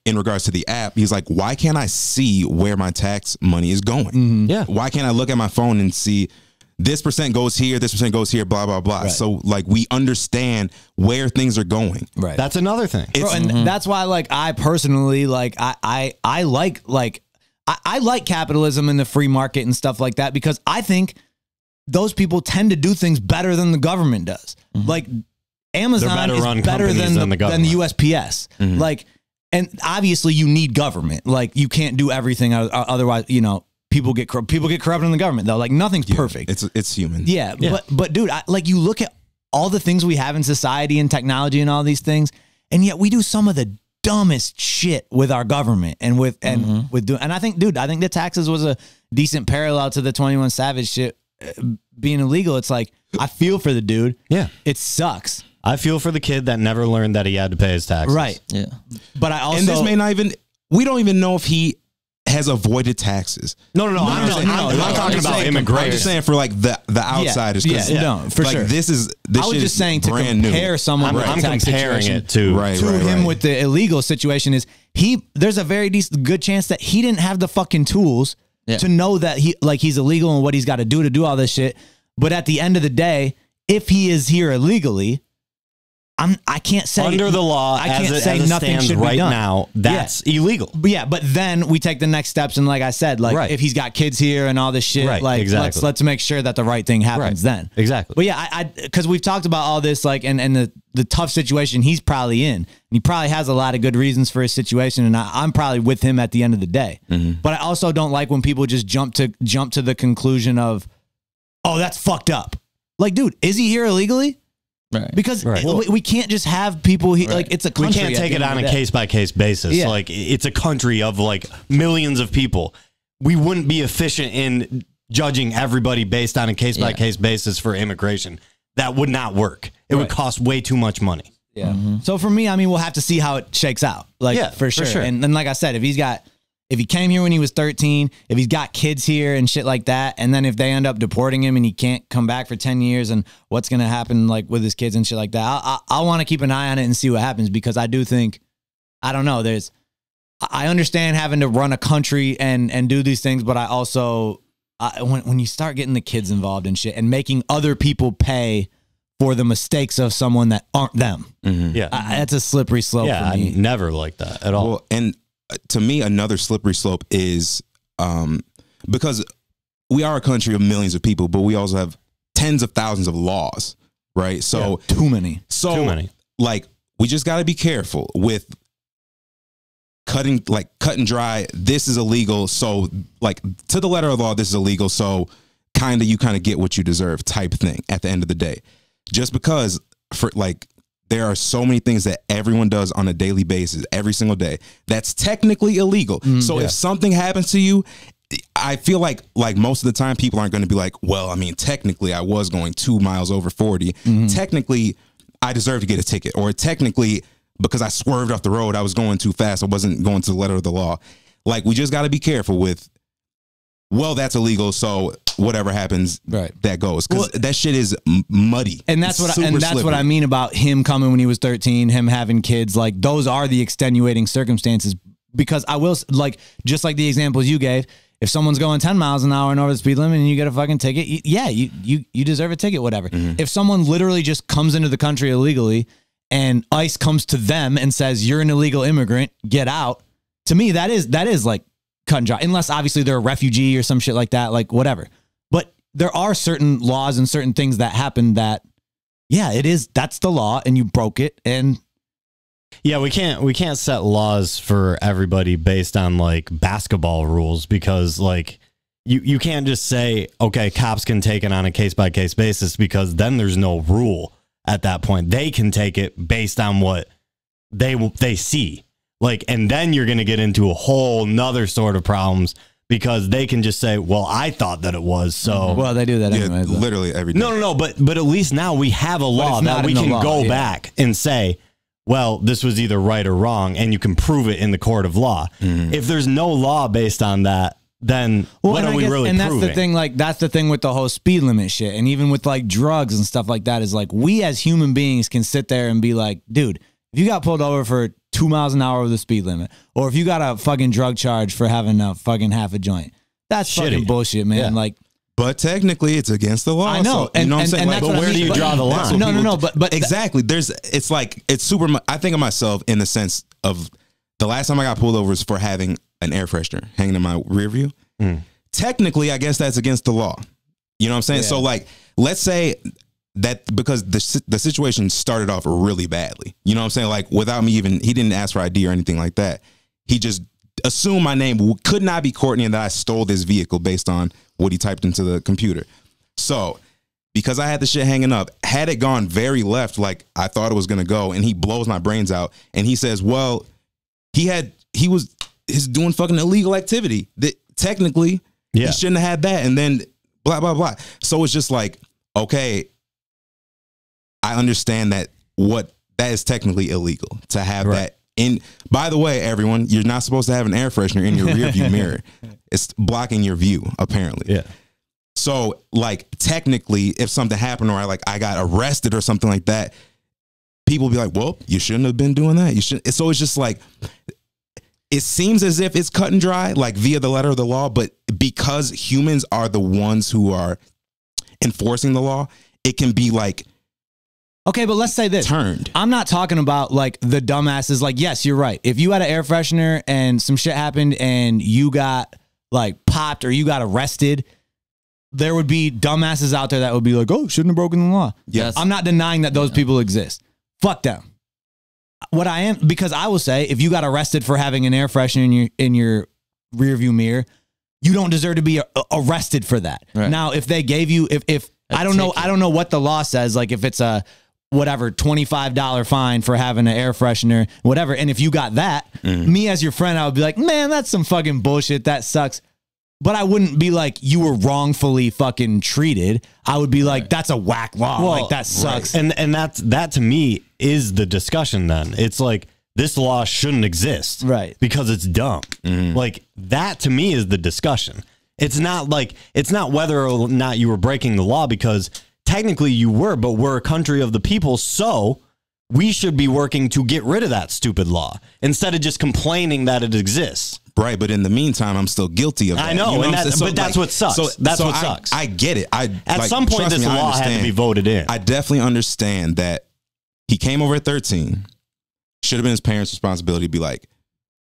in regards to the app, he's like, why can't I see where my tax money is going? Mm-hmm. Yeah. Why can't I look at my phone and see this percent goes here, this percent goes here, blah, blah, blah. Right. So like we understand where things are going. Right. That's another thing. Bro, and that's why, like, I personally, like, I like capitalism and the free market and stuff like that, because I think those people tend to do things better than the government does. Like, Amazon is better than the USPS. Like, and obviously you need government. Like, you can't do everything otherwise. You know, people get corrupt in the government though. Like, nothing's perfect. It's human. Yeah. But dude, like, you look at all the things we have in society and technology and all these things, and yet we do some of the dumbest shit with our government and with doing. And I think, dude, the taxes was a decent parallel to the 21 Savage shit being illegal. It's like, I feel for the dude. Yeah. It sucks. I feel for the kid that never learned that he had to pay his taxes. Right. Yeah. But I also, And this may not even, we don't even know if he has avoided taxes. No. I'm talking about immigration. I'm just saying for like the outsiders. No, for like, sure. This I was just saying to compare someone with I'm tax comparing situation it to him with the illegal situation. Is there's a very good chance that he didn't have the fucking tools to know that he's illegal and what he's got to do all this shit. But at the end of the day, if he is here illegally, I can't say under the law. I can't say nothing should be done now. That's illegal. But then we take the next steps, and like I said, like if he's got kids here and all this shit, like let's make sure that the right thing happens then. Exactly. But yeah, I because we've talked about all this, like, and the tough situation he's probably in. And he probably has a lot of good reasons for his situation, and I'm probably with him at the end of the day. But I also don't like when people just jump to the conclusion of, oh, that's fucked up. Like, dude, is he here illegally? Right. Because we can't just have people like, it's a country. We can't take it on a case-by-case basis. Yeah. Like, it's a country of like millions of people. We wouldn't be efficient in judging everybody based on a case-by-case basis for immigration. That would not work. It would cost way too much money. Yeah. So for me, I mean, we'll have to see how it shakes out. Like, for sure. And then, like I said, if he came here when he was 13, if he's got kids here and shit like that, and then if they end up deporting him and he can't come back for 10 years, and what's going to happen, like, with his kids and shit like that, I want to keep an eye on it and see what happens, because I do think, I don't know, I understand having to run a country and do these things, but I also, when you start getting the kids involved in shit and making other people pay for the mistakes of someone that aren't them, that's a slippery slope for me. I never like that at all. Well, and to me, another slippery slope is because we are a country of millions of people, but we also have tens of thousands of laws, right? So too many. Like, we just got to be careful with cut and dry. This is illegal. So, like, to the letter of the law, this is illegal. So you kind of get what you deserve type thing at the end of the day. Just because there are so many things that everyone does on a daily basis, every single day, that's technically illegal. So if something happens to you, I feel like most of the time people aren't going to be like, well, I mean, technically I was going 2 miles over 40. Technically I deserve to get a ticket, or technically because I swerved off the road, I was going too fast. I wasn't going to the letter of the law. Like, we just got to be careful with, well, that's illegal, so whatever happens, that goes. Because that shit is muddy. And that's what I mean about him coming when he was 13, him having kids. Like, those are the extenuating circumstances. Because I will, like, just like the examples you gave, if someone's going 10 miles an hour and over the speed limit and you get a fucking ticket, you deserve a ticket, whatever. If someone literally just comes into the country illegally and ICE comes to them and says, you're an illegal immigrant, get out, to me, that is like cut and dry, unless obviously they're a refugee or some shit like that, like whatever. But there are certain laws and certain things that happen that, that's the law and you broke it. And we can't set laws for everybody based on like basketball rules, because like you can't just say, okay, cops can take it on a case by case basis, because then there's no rule at that point. They can take it based on what they see. Like, and then you're going to get into a whole nother sort of problems, because they can just say, well, I thought that it was. So, well, they do that anyway. Literally every day. No. But at least now we have a law that we can go back and say, well, this was either right or wrong, and you can prove it in the court of law. If there's no law based on that, then what are we really proving? And that's the thing, like, that's the thing with the whole speed limit shit. And even with like drugs and stuff like that is like, we as human beings can sit there and be like, dude, if you got pulled over for 2 miles an hour over the speed limit, or if you got a fucking drug charge for having a fucking half a joint, that's fucking bullshit, man. Yeah. Like, but technically, it's against the law. I know, so, you know what I'm saying? Like, but where do you draw the line? No, but exactly. It's like it's super. I think of myself in the sense of the last time I got pulled over was for having an air freshener hanging in my rear view. Technically, I guess that's against the law. You know what I'm saying? Yeah. So, like, let's say that because the situation started off really badly. You know what I'm saying? Like, without me even, he didn't ask for ID or anything like that. He just assumed my name could not be Courtney and that I stole this vehicle based on what he typed into the computer. So, because I had the shit hanging up, had it gone very left, like I thought it was going to go, and he blows my brains out, and he says, well, he's doing fucking illegal activity. That technically, he shouldn't have had that, and then blah, blah, blah. So it's just like, okay, I understand that that is technically illegal to have that. And by the way, everyone, you're not supposed to have an air freshener in your rear view mirror. It's blocking your view, apparently. Yeah. So, like, technically, if something happened or I got arrested or something like that, people will be like, well, you shouldn't have been doing that. You shouldn't. So it's just like, it seems as if it's cut and dry, like via the letter of the law, but because humans are the ones who are enforcing the law, it can be like, okay, but let's say this. Turned. I'm not talking about like the dumbasses. Like, yes, you're right. If you had an air freshener and some shit happened and you got like popped or you got arrested, there would be dumbasses out there that would be like, oh, shouldn't have broken the law. Yes. I'm not denying that those people exist. Fuck them. What I am, because I will say, if you got arrested for having an air freshener in your rear view mirror, you don't deserve to be arrested for that. Right. Now, if they gave you, if I don't know what the law says, like if it's a whatever $25 fine for having an air freshener, whatever, and if you got that, me as your friend, I would be like, man, that's some fucking bullshit. That sucks. But I wouldn't be like, you were wrongfully fucking treated. I would be like, that's a whack law. Well, like, that sucks. Right. And that to me is the discussion then. It's like, this law shouldn't exist. Right. Because it's dumb. Like, that to me is the discussion. It's not whether or not you were breaking the law, because technically you were, but we're a country of the people, so we should be working to get rid of that stupid law instead of just complaining that it exists. Right, but in the meantime, I'm still guilty of that. I know, you know, but that's what sucks. That's what sucks. I get it. At some point, this law had to be voted in. I definitely understand that he came over at 13. Should have been his parents' responsibility to be like,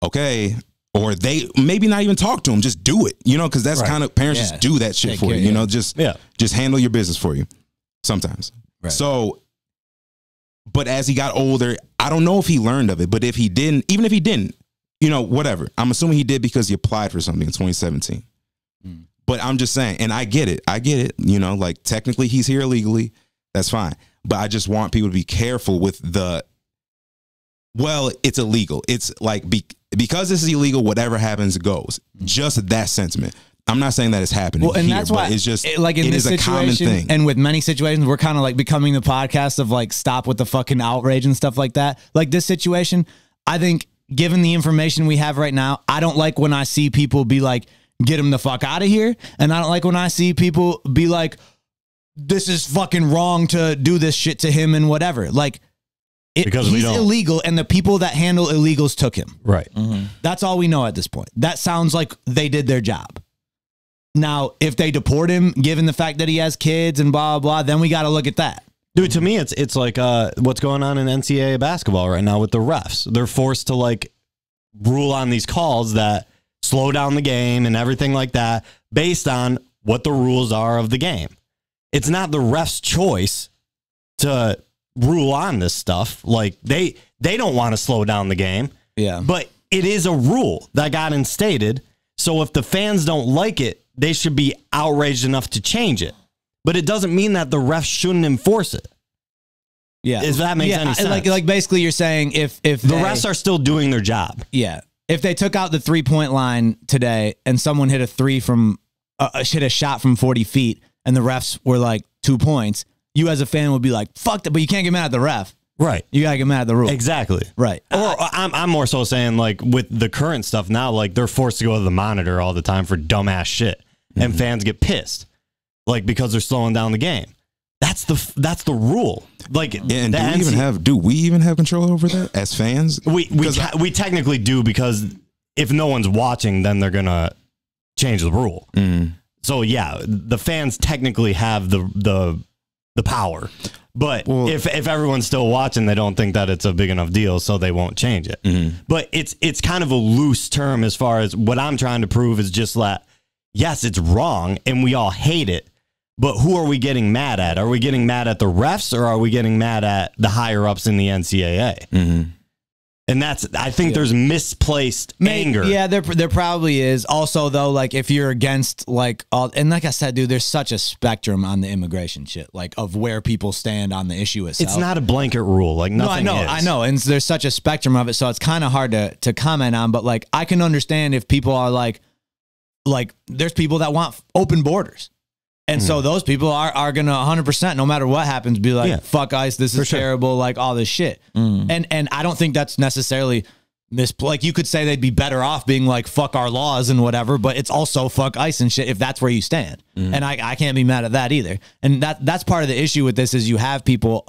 okay, or they maybe not even talk to him, just do it, you know, because that's kind of parents just do that shit for you, you know, just handle your business for you sometimes. Right. So, but as he got older, I don't know if he learned of it, but if he didn't, even if he didn't, you know, whatever. I'm assuming he did because he applied for something in 2017. But I'm just saying, and I get it. You know, like technically he's here illegally. That's fine. But I just want people to be careful with it's illegal. It's like, because this is illegal, whatever happens goes. Just that sentiment. I'm not saying that it's happening. Well, and here, that's why it's just like in this situation, and with many situations, we're kind of like becoming the podcast of like, stop with the fucking outrage and stuff like that. Like this situation, I think, given the information we have right now, I don't like when I see people be like, get him the fuck out of here. And I don't like when I see people be like, this is fucking wrong to do this shit to him and whatever. Like, he's illegal, and the people that handle illegals took him. Right. That's all we know at this point. That sounds like they did their job. Now, if they deport him, given the fact that he has kids and blah, blah, blah, then we got to look at that. Dude, to me, it's like what's going on in NCAA basketball right now with the refs. They're forced to like rule on these calls that slow down the game and everything like that based on what the rules are of the game. It's not the ref's choice to rule on this stuff. Like they don't want to slow down the game. Yeah. But it is a rule that got instated. So if the fans don't like it, they should be outraged enough to change it. But it doesn't mean that the refs shouldn't enforce it. Yeah. If that makes any sense. Like basically you're saying if the refs are still doing their job. Yeah. If they took out the 3-point line today and someone hit a hit a shot from 40 feet and the refs were like 2 points, you as a fan would be like, fuck that, but you can't get mad at the ref. Right. You gotta get mad at the rule. Exactly. Right. Or I'm more so saying, like, with the current stuff now, like, they're forced to go to the monitor all the time for dumbass shit. And fans get pissed, like, because they're slowing down the game. That's the rule. Like, and do we even have control over that as fans? We technically do, because if no one's watching, then they're gonna change the rule. So yeah, the fans technically have the power. But if everyone's still watching, they don't think that it's a big enough deal, so they won't change it. But it's kind of a loose term as far as what I'm trying to prove is just that, yes, it's wrong, and we all hate it, but who are we getting mad at? Are we getting mad at the refs, or are we getting mad at the higher-ups in the NCAA? And I think there's misplaced anger. Yeah, there probably is. Also, though, like, if you're against, like, and like I said, dude, there's such a spectrum on the immigration shit, like, of where people stand on the issue itself. It's not a blanket rule. Like, nothing is. I know. And there's such a spectrum of it, so it's kind of hard to comment on. But, like, I can understand if people are like, there's people that want open borders. And so those people are going to 100%, no matter what happens, be like, fuck ICE, this is terrible, like, all this shit. And I don't think that's necessarily like, you could say they'd be better off being like, fuck our laws and whatever, but it's also fuck ICE and shit if that's where you stand. And I can't be mad at that either. And that's part of the issue with this is you have people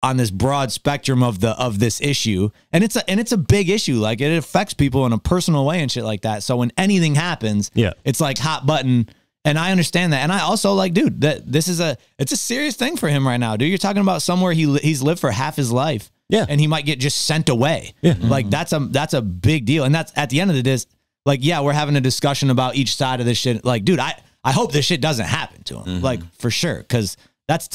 on this broad spectrum of this issue, and it's a big issue. Like, it affects people in a personal way and shit like that. So when anything happens, it's like hot button. And I understand that. And I also, like, dude, that it's a serious thing for him right now, dude. You're talking about somewhere he's lived for half his life. Yeah. And he might get just sent away. Yeah. Like, that's a big deal. And that's at the end of the day, like, yeah, we're having a discussion about each side of this shit. Like, dude, I hope this shit doesn't happen to him. Like, for sure. Cause that's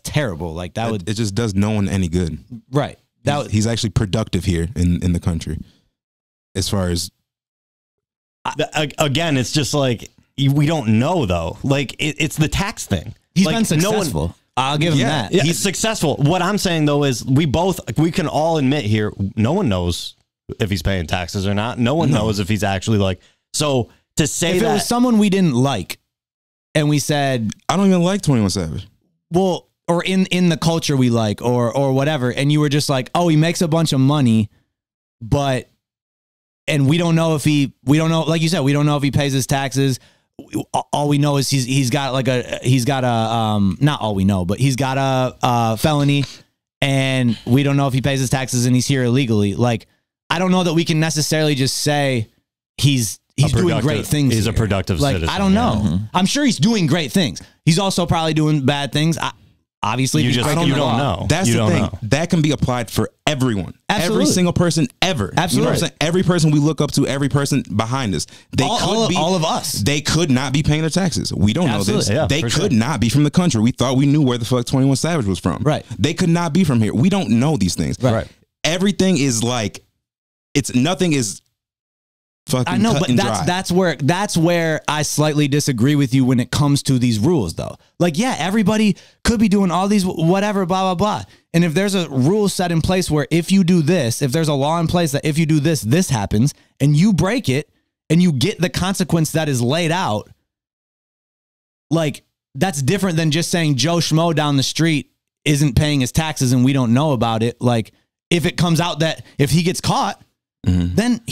terrible. Like, it just does no one any good. Right. He's actually productive here in the country. As far as again, it's just like, we don't know, though. Like, it's the tax thing. He's like, been successful. I'll give him that. Yeah, he's successful. What I'm saying, though, is we can all admit here, no one knows if he's paying taxes or not. No one knows if he's actually, like, so to say if that. If it was someone we didn't like and we said, I don't even like 21 Savage. Well, or in the culture we like or whatever, and you were just like, oh, he makes a bunch of money, and we don't know, like you said, we don't know if he pays his taxes. All we know is he's got not all we know, but he's got a felony, and we don't know if he pays his taxes and he's here illegally. Like, I don't know that we can necessarily just say he's doing great things. He's a productive citizen. I don't know. I'm sure he's doing great things. He's also probably doing bad things. Obviously, you don't know. That's the thing. That can be applied for everyone. Absolutely. Every single person ever. Absolutely. You know what I'm saying? Every person we look up to, every person behind us. All of us. They could not be paying their taxes. We don't know this. Yeah, they could not be from the country. We thought we knew where the fuck 21 Savage was from. Right. They could not be from here. We don't know these things. Right. Everything is like, nothing is fucking I know, cut but and dry. that's where I slightly disagree with you when it comes to these rules, though. Like, yeah, everybody could be doing all these whatever, blah, blah, blah. And if there's a rule set in place where if you do this, if there's a law in place that if you do this, this happens, and you break it and you get the consequence that is laid out, like, that's different than just saying Joe Schmo down the street isn't paying his taxes and we don't know about it. Like, if it comes out that if he gets caught, then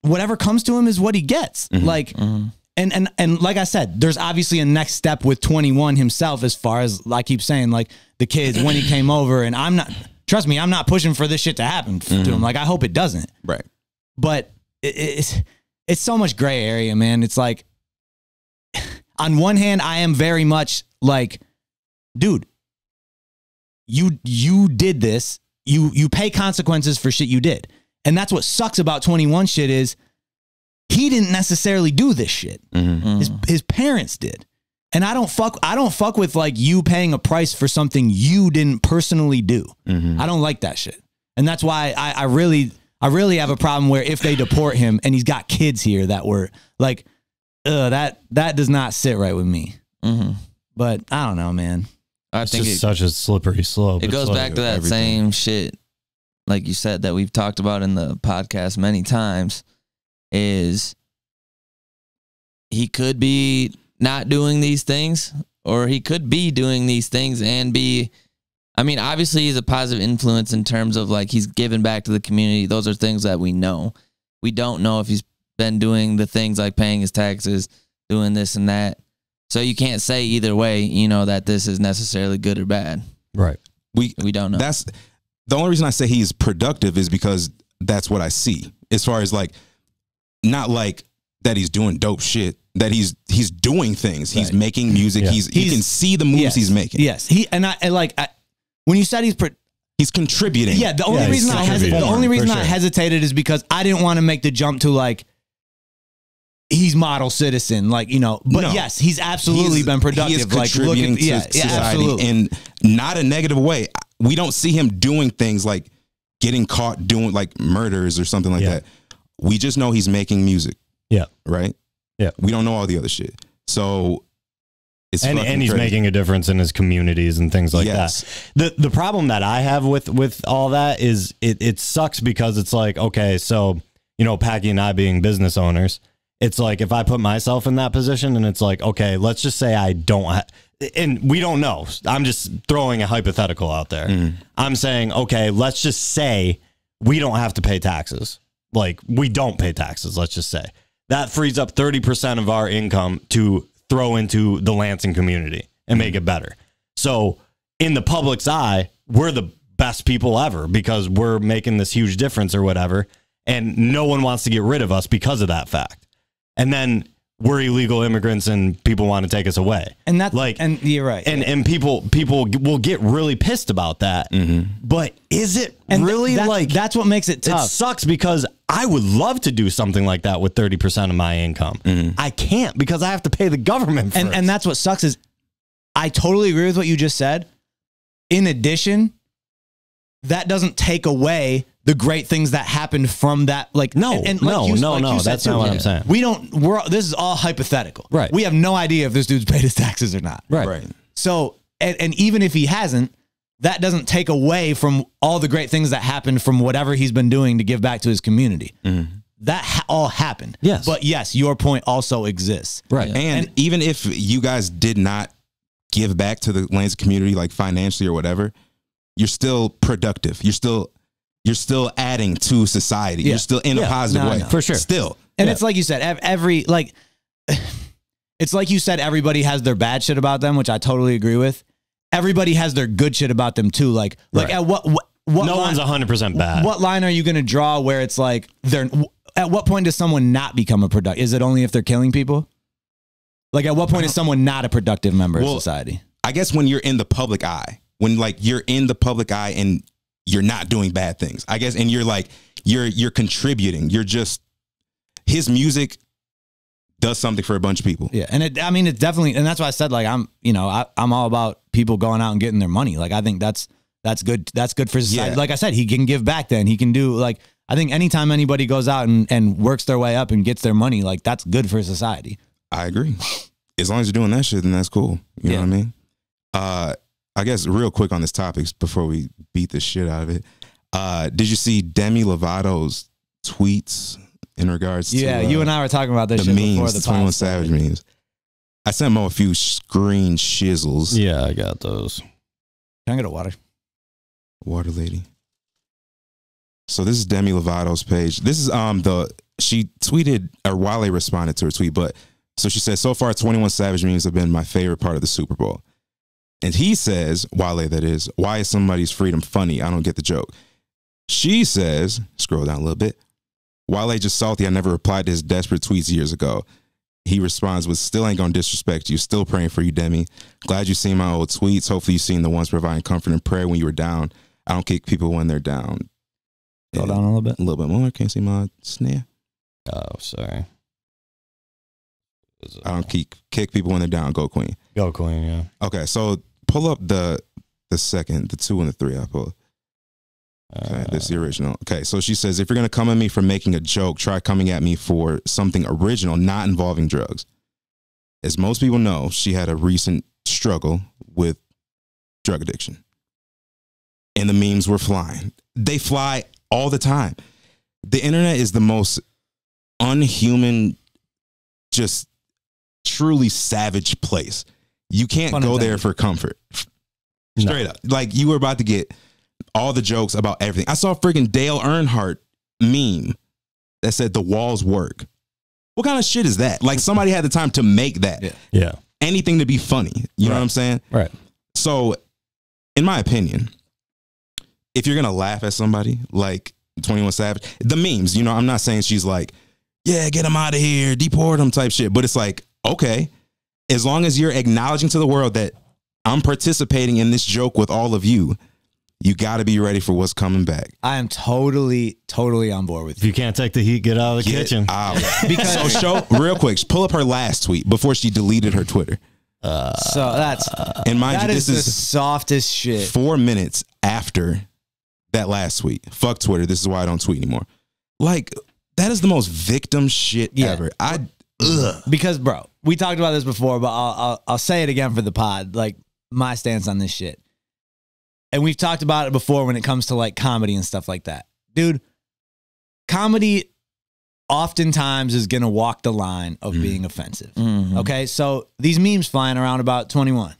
whatever comes to him is what he gets. Like, and like I said, there's obviously a next step with 21 himself, as far as I keep saying, like, the kids, when he came over, and trust me, I'm not pushing for this shit to happen to him. Like, I hope it doesn't. Right. But it's so much gray area, man. It's like, on one hand, I am very much like, dude, you did this. You pay consequences for shit you did. And that's what sucks about 21 shit is he didn't necessarily do this shit. His parents did. And I don't fuck with, like, you paying a price for something you didn't personally do. I don't like that shit. And that's why I really have a problem where if they deport him and he's got kids here that were like, that does not sit right with me. But I don't know, man. I think it's such a slippery slope. It goes back to that same shit, like you said, that we've talked about in the podcast many times, is he could be not doing these things, or he could be doing these things and be I mean, obviously he's a positive influence in terms of like he's giving back to the community. Those are things that we know. We don't know if he's been doing the things like paying his taxes, doing this and that. So you can't say either way, you know, that this is necessarily good or bad. Right. We don't know. That's the only reason I say he's productive is because that's what I see. As far as like, not like that he's doing dope shit, that he's doing things. He's making music. Yeah. You can see the moves he's making. Yes. When you said he's contributing. Yeah. The only reason I sure. hesitated is because I didn't want to make the jump to like, he's model citizen, like, you know, but No. yes, he's absolutely been productive. He is contributing to society in not a negative way. We don't see him doing things like getting caught doing like murders or something like that. We just know he's making music. Yeah. Right? Yeah. We don't know all the other shit. So it's and he's crazy. making a difference in his communities and things like that. The problem that I have with all that is it sucks because it's like, okay, so, you know, Packy and I being business owners, it's like if I put myself in that position and it's like, okay, let's just say I don't and we don't know. I'm just throwing a hypothetical out there. I'm saying, okay, let's just say we don't have to pay taxes. Like we don't pay taxes, let's just say. That frees up 30% of our income to throw into the Lansing community and make it better. So in the public's eye, we're the best people ever because we're making this huge difference or whatever. And no one wants to get rid of us because of that fact. And then we're illegal immigrants and people want to take us away. And that's like, and you're right. And people will get really pissed about that. But is it really that's what makes it tough. It sucks because I would love to do something like that with 30% of my income. I can't because I have to pay the government first. And that's what sucks is I totally agree with what you just said. In addition, that doesn't take away the great things that happened from that. Like, no, that's not what I'm saying. This is all hypothetical. Right. We have no idea if this dude's paid his taxes or not. Right. So, and even if he hasn't, that doesn't take away from all the great things that happened from whatever he's been doing to give back to his community. That all happened. Yes. But yes, your point also exists. Right. And even if you guys did not give back to the Lansing community, like financially or whatever, you're still productive. You're still adding to society. You're still in a positive way. For sure. Still. And it's like you said, it's like you said, everybody has their bad shit about them, which I totally agree with. Everybody has their good shit about them too. Like at what no one's 100% bad. What line are you going to draw where it's like at what point does someone not become a productive? Is it only if they're killing people? Like at what point is someone not a productive member of society? I guess when you're in the public eye, when like you're in the public eye and you're not doing bad things, I guess, and you're like, you're contributing. You're just, his music does something for a bunch of people. Yeah. And it's definitely, and that's why I said, like, I'm all about people going out and getting their money. Like, I think that's good. That's good for society. Yeah. Like I said, he can give back then. He can do, like, I think anytime anybody goes out and works their way up and gets their money, like, that's good for society. I agree. As long as you're doing that shit, then that's cool. You know what I mean? I guess real quick on this topic before we beat the shit out of it. Did you see Demi Lovato's tweets in regards to you and I were talking about this the shit memes, before the 21 Savage memes? I sent Mo a few screen shizzles. Yeah, I got those. Can I get a water? Water lady. So this is Demi Lovato's page. This is she tweeted, or Wale responded to her tweet, but so she said, so far 21 Savage memes have been my favorite part of the Super Bowl. And he says, Wale that is, why is somebody's freedom funny? I don't get the joke. She says, scroll down a little bit, Wale just salty. I never replied to his desperate tweets years ago. He responds with, still ain't gonna disrespect you. Still praying for you, Demi. Glad you seen my old tweets. Hopefully you seen the ones providing comfort and prayer when you were down. I don't kick people when they're down. Go down a little bit. A little bit more. Can't see my snare. Oh, sorry. I don't kick people when they're down. Go Queen. Go Queen, yeah. Okay, so pull up the second, the 2 and the 3. I pull. Okay, this is the original. Okay, so she says, if you're gonna come at me for making a joke, try coming at me for something original, not involving drugs. As most people know, she had a recent struggle with drug addiction. And the memes were flying. They fly all the time. The internet is the most unhuman, just truly savage place. You can't go there for comfort. Straight up. Like, you were about to get all the jokes about everything. I saw a freaking Dale Earnhardt meme that said the walls work. What kind of shit is that? Like, somebody had the time to make that. Yeah. Anything to be funny. You know what I'm saying? Right. So, in my opinion, if you're going to laugh at somebody like 21 Savage, the memes, you know, I'm not saying she's like, yeah, get him out of here, deport him type shit. But it's like, okay, as long as you're acknowledging to the world that I'm participating in this joke with all of you, you got to be ready for what's coming back. I am totally on board with If you can't take the heat, get out of the kitchen. Because so show real quick, pull up her last tweet before she deleted her Twitter. So that's And mind that you, is this the is softest shit. 4 minutes after that last tweet. Fuck Twitter. This is why I don't tweet anymore. Like, that is the most victim shit ever. Because, bro, we talked about this before, but I'll say it again for the pod. Like, my stance on this shit. And we've talked about it before when it comes to like comedy and stuff like that. Dude, comedy oftentimes is going to walk the line of being offensive. Okay. So these memes flying around about 21.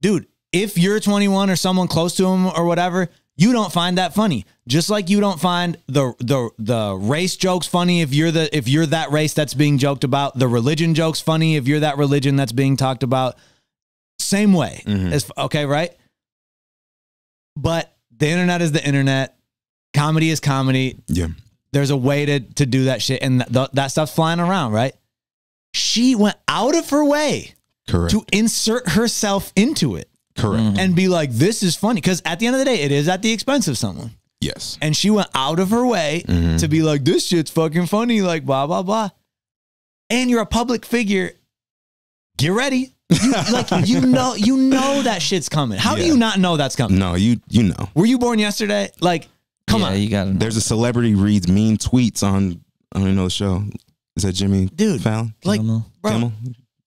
Dude, if you're 21 or someone close to him or whatever, you don't find that funny. Just like you don't find the race jokes funny if you're that race that's being joked about. The religion jokes funny if you're that religion that's being talked about. Same way. Okay, right? But the internet is the internet. Comedy is comedy. Yeah. There's a way to do that shit. And that stuff's flying around, right? She went out of her way to insert herself into it. Correct. And be like, this is funny. Because at the end of the day, it is at the expense of someone. Yes. And she went out of her way to be like, this shit's fucking funny. Like, blah, blah, blah. And you're a public figure. Get ready. You know that shit's coming. How do you not know that's coming? No, you know. Were you born yesterday? Like, come on. You gotta know. There's a celebrity reads mean tweets on, I don't even know the show. Is that Jimmy Fallon? Like, bro, Kimmel?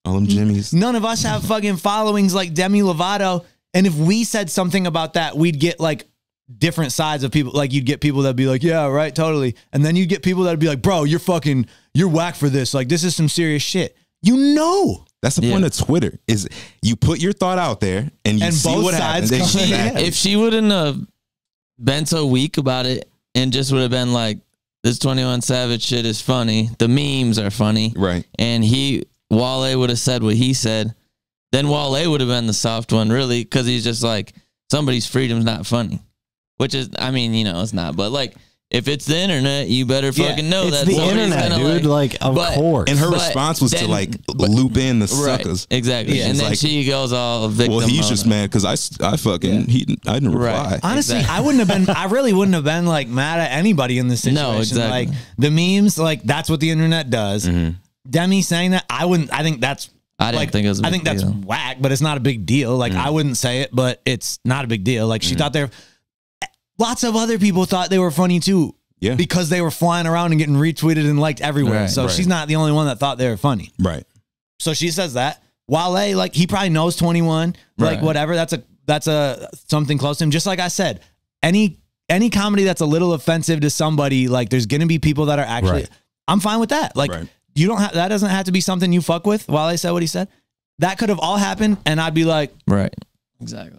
All them Jimmys. None of us have fucking followings like Demi Lovato. And if we said something about that, we'd get like different sides of people. Like, you'd get people that'd be like, yeah, right, totally. And then you'd get people that'd be like, bro, you're whack for this. Like, this is some serious shit. You know. That's the point of Twitter, is you put your thought out there and you see both what sides happens. If she wouldn't have been so weak about it and just would have been like, this 21 Savage shit is funny, the memes are funny, right? And Wale would have said what he said, then Wale would have been the soft one, really, because he's just like, somebody's freedom's not funny. Which is, I mean, you know, it's not, but like, if it's the internet, you better fucking know it's that the internet, dude. Like, of course. And her response was to like loop in the suckers. Exactly. Yeah, and then like, she goes all victim. Well, he's just mad because I didn't reply. Honestly, exactly. I really wouldn't have been like mad at anybody in this situation. No, exactly. Like, the memes, like, that's what the internet does. Demi saying that, I think that's I didn't think it was a big that's deal. whack, but it's not a big deal. Like, I wouldn't say it, but it's not a big deal. Like, she thought lots of other people thought they were funny too. Yeah. Because they were flying around and getting retweeted and liked everywhere. Right, so she's not the only one that thought they were funny. Right. So she says that. Wale, like, he probably knows 21, like, whatever. That's a something close to him. Just like I said, any comedy that's a little offensive to somebody, like, there's gonna be people that are actually I'm fine with that. Like, you don't have, that doesn't have to be something you fuck with. Wale said what he said. That could have all happened, and I'd be like, right. Exactly.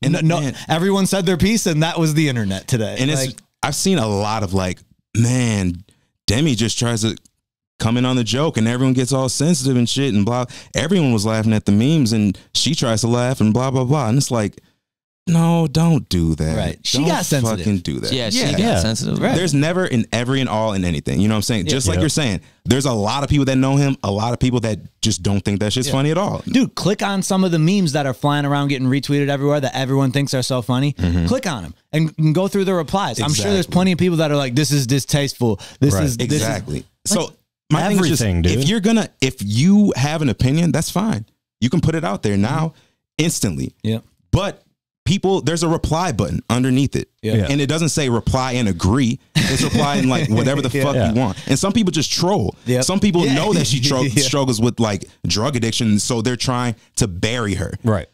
And no, everyone said their piece, and that was the internet today. And like, it's, I've seen a lot of like, man, Demi just tries to come in on the joke and everyone gets all sensitive and shit and blah. Everyone was laughing at the memes and she tries to laugh and blah, blah, blah. And it's like, no, don't do that. Right. She don't got sensitive. fucking do that. Yeah, she got sensitive. Right. There's never an every and all in anything. You know what I'm saying? Just like you're saying, there's a lot of people that know him, a lot of people that just don't think that shit's funny at all. Dude, click on some of the memes that are flying around getting retweeted everywhere that everyone thinks are so funny. Click on them and go through the replies. I'm sure there's plenty of people that are like, this is distasteful. This is exactly. This is, so my thing is just, dude. if you have an opinion, that's fine. You can put it out there now instantly. Yeah. But people, there's a reply button underneath it. Yeah. And it doesn't say reply and agree. It's reply and like whatever the fuck you want. And some people just troll. Yep. Some people know that she struggles with like drug addiction. So they're trying to bury her. Right.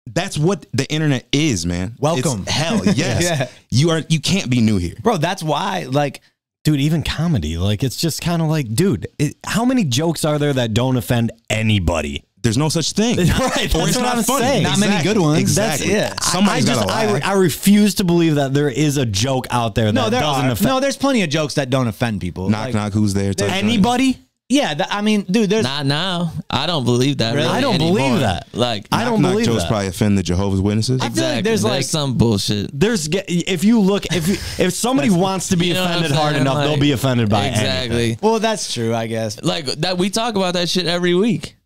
That's what the internet is, man. Welcome. It's hell, yes. You can't be new here. Bro, that's why, like, dude, even comedy, like, it's just kind of like, dude, how many jokes are there that don't offend anybody? there's no such thing. Right, Or that's it's what not I'm funny. saying. Not many good ones. Exactly. That's it. Somebody's got to laugh. I refuse to believe that there is a joke out there that No, there doesn't are. offend No, there's plenty of jokes that don't offend people. Knock, knock, who's there? type thing. anybody. Yeah, I mean, dude, there's Not now. I don't believe that. Really I don't anymore. believe that. Like, I don't Knock, believe jokes that. probably offend the Jehovah's Witnesses. I feel like there's like some bullshit. There's if you look if somebody wants to be You know what I'm offended hard saying? enough, they'll Like, be offended by exactly. anything. well, that's true, I guess. Like that, we talk about that shit every week.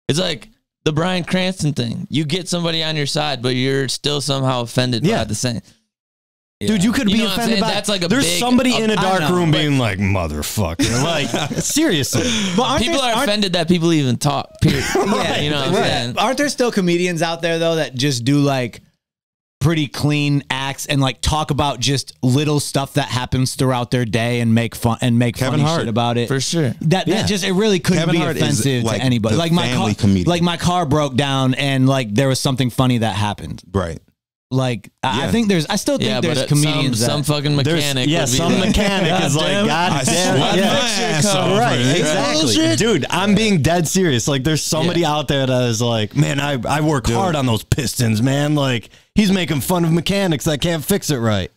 It's like the Bryan Cranston thing. You get somebody on your side, but you're still somehow offended by the same. Dude, you could You be know what I'm offended saying? by That's like a there's big- somebody in a I dark know, room but- being like motherfucker. Like seriously. But aren't People there, are offended that people even talk. Period. Yeah, You know what I'm saying? Aren't there still comedians out there though that just do like pretty clean acts and like talk about just little stuff that happens throughout their day and make fun and make Kevin funny Hart. shit about it? For sure. That just it really couldn't Kevin be Hart is, offensive like, to anybody. the Like my family car, comedian. like my car broke down and like there was something funny that happened. Right. Like I Yeah. think I still think Yeah, there's but comedians some that, fucking mechanic. Yeah, would be some like, mechanic is like, God I damn, sweat yeah. my ass off. Right, exactly. Dude, I'm being dead serious. Like, there's somebody out there that is like, man, I work hard on those pistons, man. Like, he's making fun of mechanics that can't fix it right.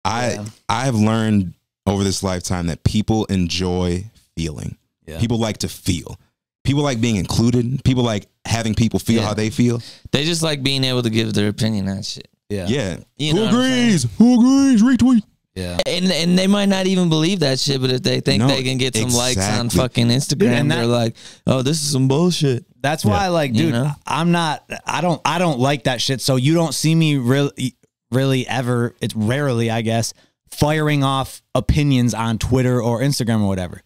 I've learned over this lifetime that people enjoy feeling. Yeah. People like to feel. People like being included. People like having people feel how they feel. They just like being able to give their opinion on shit. Yeah. You know Who what I'm agrees? Who agrees? Retweet. yeah. And they might not even believe that shit, but if they think No, they can get some likes on exactly. fucking Instagram, Dude, and they're like, "Oh, this is some bullshit." That's why, like, You dude, know? I don't like that shit. So you don't see me really ever. It's rarely, I guess, firing off opinions on Twitter or Instagram or whatever.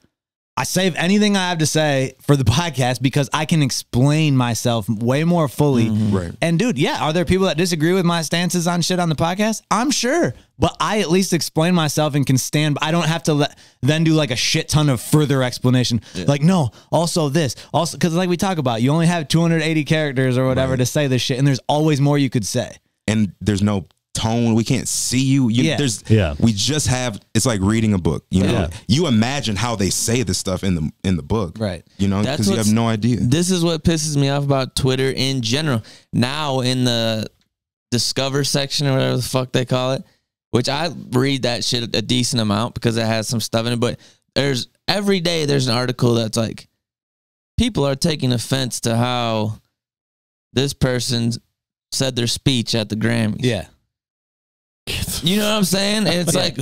I save anything I have to say for the podcast because I can explain myself way more fully. Right. And dude, yeah, are there people that disagree with my stances on shit on the podcast? I'm sure, but I at least explain myself and can stand. I don't have to then do like a shit ton of further explanation. Like, no, also this, also because like we talk about, you only have 280 characters or whatever to say this shit, and there's always more you could say. And there's no tone. We can't see you. We just have, it's like reading a book. You know, Yeah. you imagine how they say this stuff in the book. Right. You know, That's because you have what's- no idea. This is what pisses me off about Twitter in general. Now in the Discover section or whatever the fuck they call it, which I read that shit a decent amount because it has some stuff in it, but every day there's an article that's like, people are taking offense to how this person said their speech at the Grammys. Yeah. You know what I'm saying? And it's like,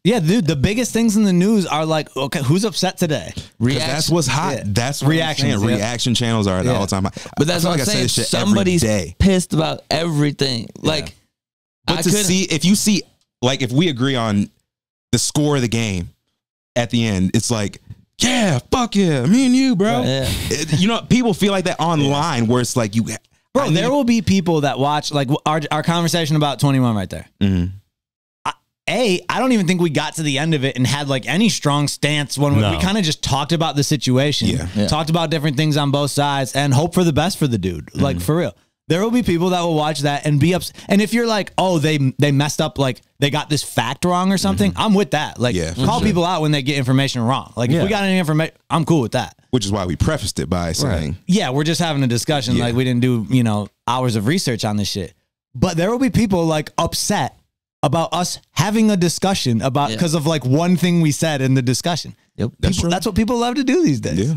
Yeah, dude, the biggest things in the news are like, okay, who's upset today? 'Cause reaction? that's what's hot. Yeah. That's what Reactions, I'm saying. yeah. Reaction channels are at all time high. But that's I feel what like I'm I say saying. this shit Somebody's every day. pissed about everything. Like, But to see, if you see, like, if we agree on the score of the game at the end, it's like, yeah, fuck yeah, me and you, bro. Yeah. You know, people feel like that online where it's like, Bro, there will be people that watch like our conversation about 21 right there. Mhm. I don't even think we got to the end of it and had like any strong stance when No. we kind of just talked about the situation, Yeah. talked about different things on both sides and hope for the best for the dude. Like for real. There will be people that will watch that and be upset. And if you're like, oh, they messed up, like they got this fact wrong or something, I'm with that. Like Yeah, for call sure. people out when they get information wrong. Like if we got any information, I'm cool with that. which is why we prefaced it by saying, Yeah, we're just having a discussion. Yeah. Like we didn't do, hours of research on this shit. But there will be people like upset about us having a discussion about because of like one thing we said in the discussion. Yep. That's what people love to do these days. Yeah.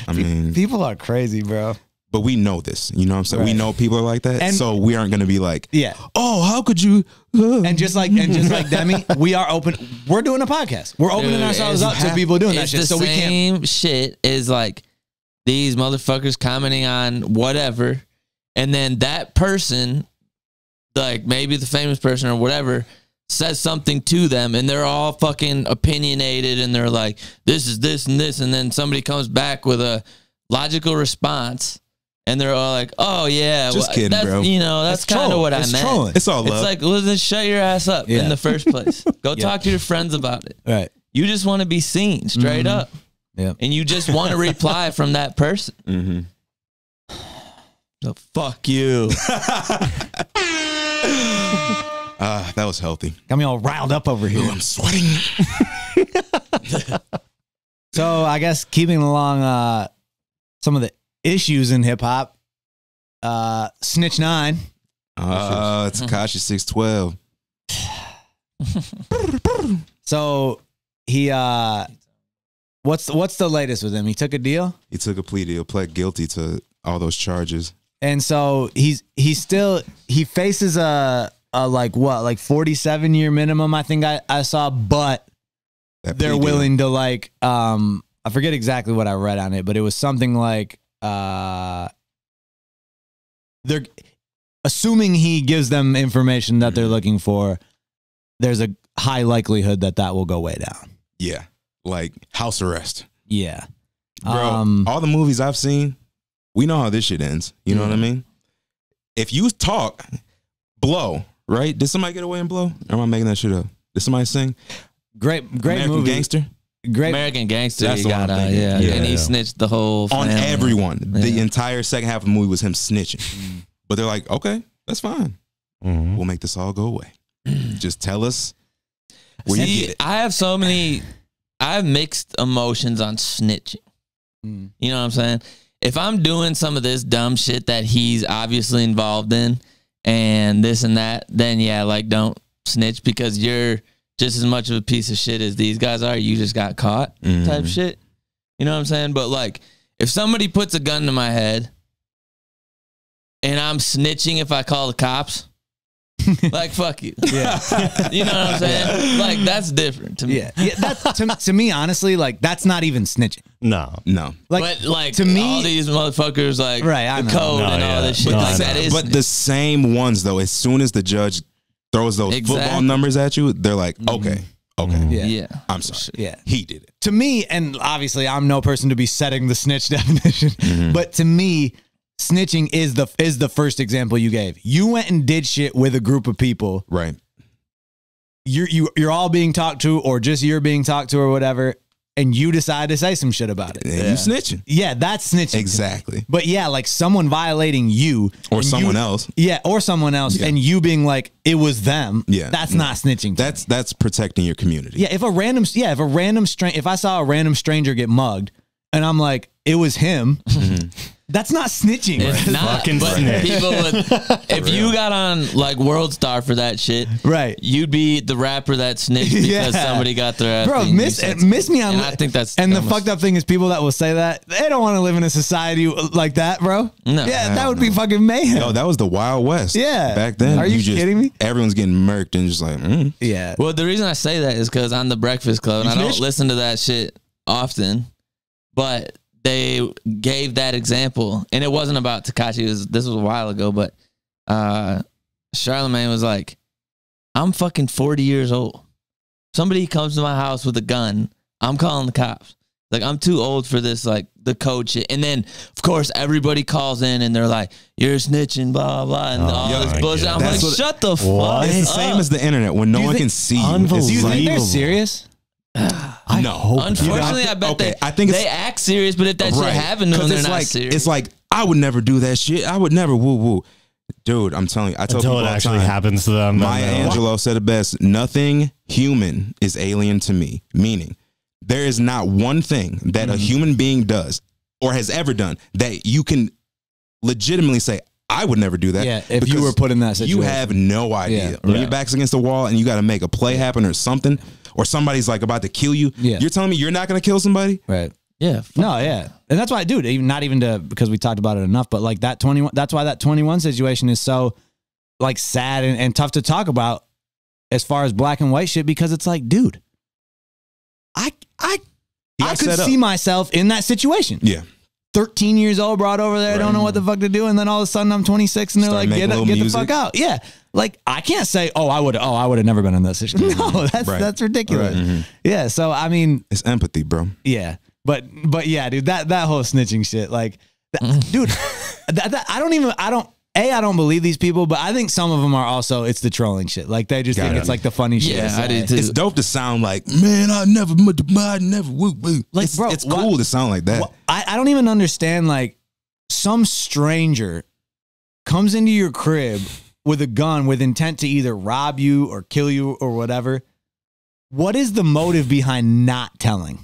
I mean, people are crazy, bro. but we know this. You know what I'm saying? We Right. know people are like that. And- so we aren't going to be like, Yeah. oh, how could you? And just like Demi, we are open. We're doing a podcast. We're opening Dude, ourselves it's- up to people doing that It's shit. the So we can't. same shit is like these motherfuckers commenting on whatever, and then that person, like maybe the famous person or whatever, says something to them, and they're all fucking opinionated, and they're like, "This is this and this," and then somebody comes back with a logical response, and they're all like, "Oh yeah, Just kidding, that's, bro. That's It's kind of trolling. what I It's meant." trolling. It's all love. It's like, well, then shut your ass up Yeah. in the first place. Go talk to your friends about it. Right. You just want to be seen straight up. Yeah. And you just want to reply from that person. Mhm. So fuck you. That was healthy. Got me all riled up over here. I'm sweating. So I guess keeping along some of the issues in hip hop. Snitch 9. It's Tekashi 612. So he what's the latest with him? He took a deal? He took a plea deal, pled guilty to all those charges. And so he faces a like 47-year minimum, I think I saw, but they're willing to like I forget exactly what I read on it, but it was something like they're assuming he gives them information that they're looking for. There's a high likelihood that will go way down. Yeah, like house arrest. Yeah, bro. All the movies I've seen, we know how this shit ends. You know what I mean? If you talk, blow, right? Did somebody get away and blow? Or am I making that shit up? Did somebody sing? Great American movie. Gangster. Great American Gangster. That's He got what I'm thinking. and he snitched the whole on family. everyone. Yeah. The entire second half of the movie was him snitching. But they're like, okay, that's fine. We'll make this all go away. Just tell us where you get it. I have mixed emotions on snitching. You know what I'm saying? If I'm doing some of this dumb shit that he's obviously involved in and this and that, then yeah, like don't snitch because you're just as much of a piece of shit as these guys are. You just got caught type shit. You know what I'm saying? But like if somebody puts a gun to my head and I'm snitching if I call the cops, like fuck you. Yeah. You know what I'm saying? Like that's different to me. Yeah. That's to me, honestly, like that's not even snitching. No. But like to me, all these motherfuckers like the code and all this shit. Like that is but the same ones though, as soon as the judge throws those football numbers at you, they're like, okay. Yeah. I'm sorry. Yeah. He did it. To me, and obviously I'm no person to be setting the snitch definition, but to me, snitching is the first example you gave. You went and did shit with a group of people. Right. You're all being talked to, or just you're being talked to, or whatever, and you decide to say some shit about it. And you snitching. Yeah, that's snitching. Exactly. But yeah, like someone violating you. Or someone else. Yeah, or someone else, and you being like, it was them. Yeah. That's not snitching. That's protecting your community. Yeah, if I saw a random stranger get mugged, and I'm like, it was him. That's not snitching. It's not, fucking but snitch. people would, if you got on like World Star for that shit, right? You'd be the rapper that snitched because somebody got their ass. Bro, beat miss me on. And I think that's and the fucked up thing is people that will say that they don't want to live in a society like that, bro. No, yeah, that would be fucking mayhem. Yo, that was the Wild West. Yeah, back then. Are you kidding me? Everyone's getting murked and just like, yeah. Well, the reason I say that is because on the Breakfast Club, and I don't listen to that shit often, but they gave that example, and it wasn't about Tekashi. This was a while ago, but Charlamagne was like, I'm fucking 40 years old. Somebody comes to my house with a gun, I'm calling the cops. Like, I'm too old for this, like, the code shit. And then, of course, everybody calls in, and they're like, you're snitching, blah, blah, and all this bullshit. I'm like, shut the fuck up. It's the same as the internet when no one can see you. Do you think they're serious? No. Unfortunately, I bet I think they act serious, but if that shit happened to them, they're not serious. It's like, I would never do that shit. I would never woo. Dude, I'm telling you. I tell people Until it all the actually time, happens to them. Maya Angelou said it best. Nothing human is alien to me. Meaning, there is not one thing that a human being does or has ever done that you can legitimately say, I would never do that. Yeah, if you were put in that situation. You have no idea. Yeah. When your back's against the wall and you got to make a play happen or something, or somebody's like about to kill you, you're telling me you're not going to kill somebody? Right. Yeah. No, yeah. And that's why, dude, not even because we talked about it enough, but like that 21, that's why that 21 situation is so like sad and tough to talk about as far as black and white shit, because it's like, dude, I could see myself in that situation. Yeah. 13 years old, brought over there, don't know what the fuck to do, and then all of a sudden I'm 26 and they're like, get the fuck out. Yeah. Like, I can't say, I would have never been in that situation. No, that's ridiculous. Right. Yeah. So I mean, it's empathy, bro. Yeah. But yeah, dude, that whole snitching shit, like, dude, I don't believe these people, but I think some of them are also, it's the trolling shit. Like, they just think it's like the funny shit. Yeah, I do too. It's dope to sound like, man, I never, woo. Like, bro, it's cool to sound like that. I don't even understand, like, some stranger comes into your crib with a gun with intent to either rob you or kill you or whatever. What is the motive behind not telling?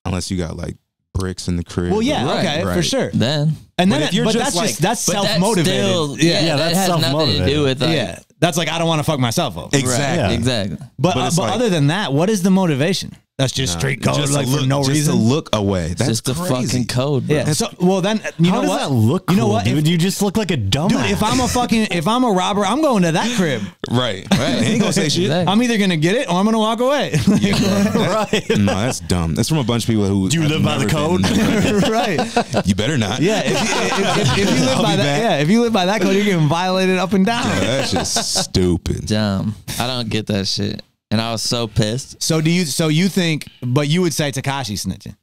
Unless you got like bricks in the crib. Well, yeah, Right, okay, for right. sure. Then, And But then, if you're but just that's like- that's but self motivated. Still, Yeah, that's that has nothing to self-motivated. do with like, yeah. That's like I don't want to fuck myself over. Exactly. Yeah. exactly. But But it's like- other than that, what is the motivation? That's just street code, Just like to for look, no just reason. to look away. That's Just the crazy. fucking code, bro. Yeah. So well, then you How know does what? that look cool, You know what? dude? If- You just look like a dumbass. Dude, if I'm a robber, I'm going to that crib. Right. He ain't gonna say shit. Exactly. I'm either gonna get it or I'm gonna walk away. right. No, that's dumb. That's from a bunch of people who. Do you have live by the never code? been- right. You better not. Yeah. If you live I'll by be that, back. yeah. If you live by that code, you're getting violated up and down. That's just stupid. Dumb. I don't get that shit. And I was so pissed. So you think? But you would say Tekashi snitching,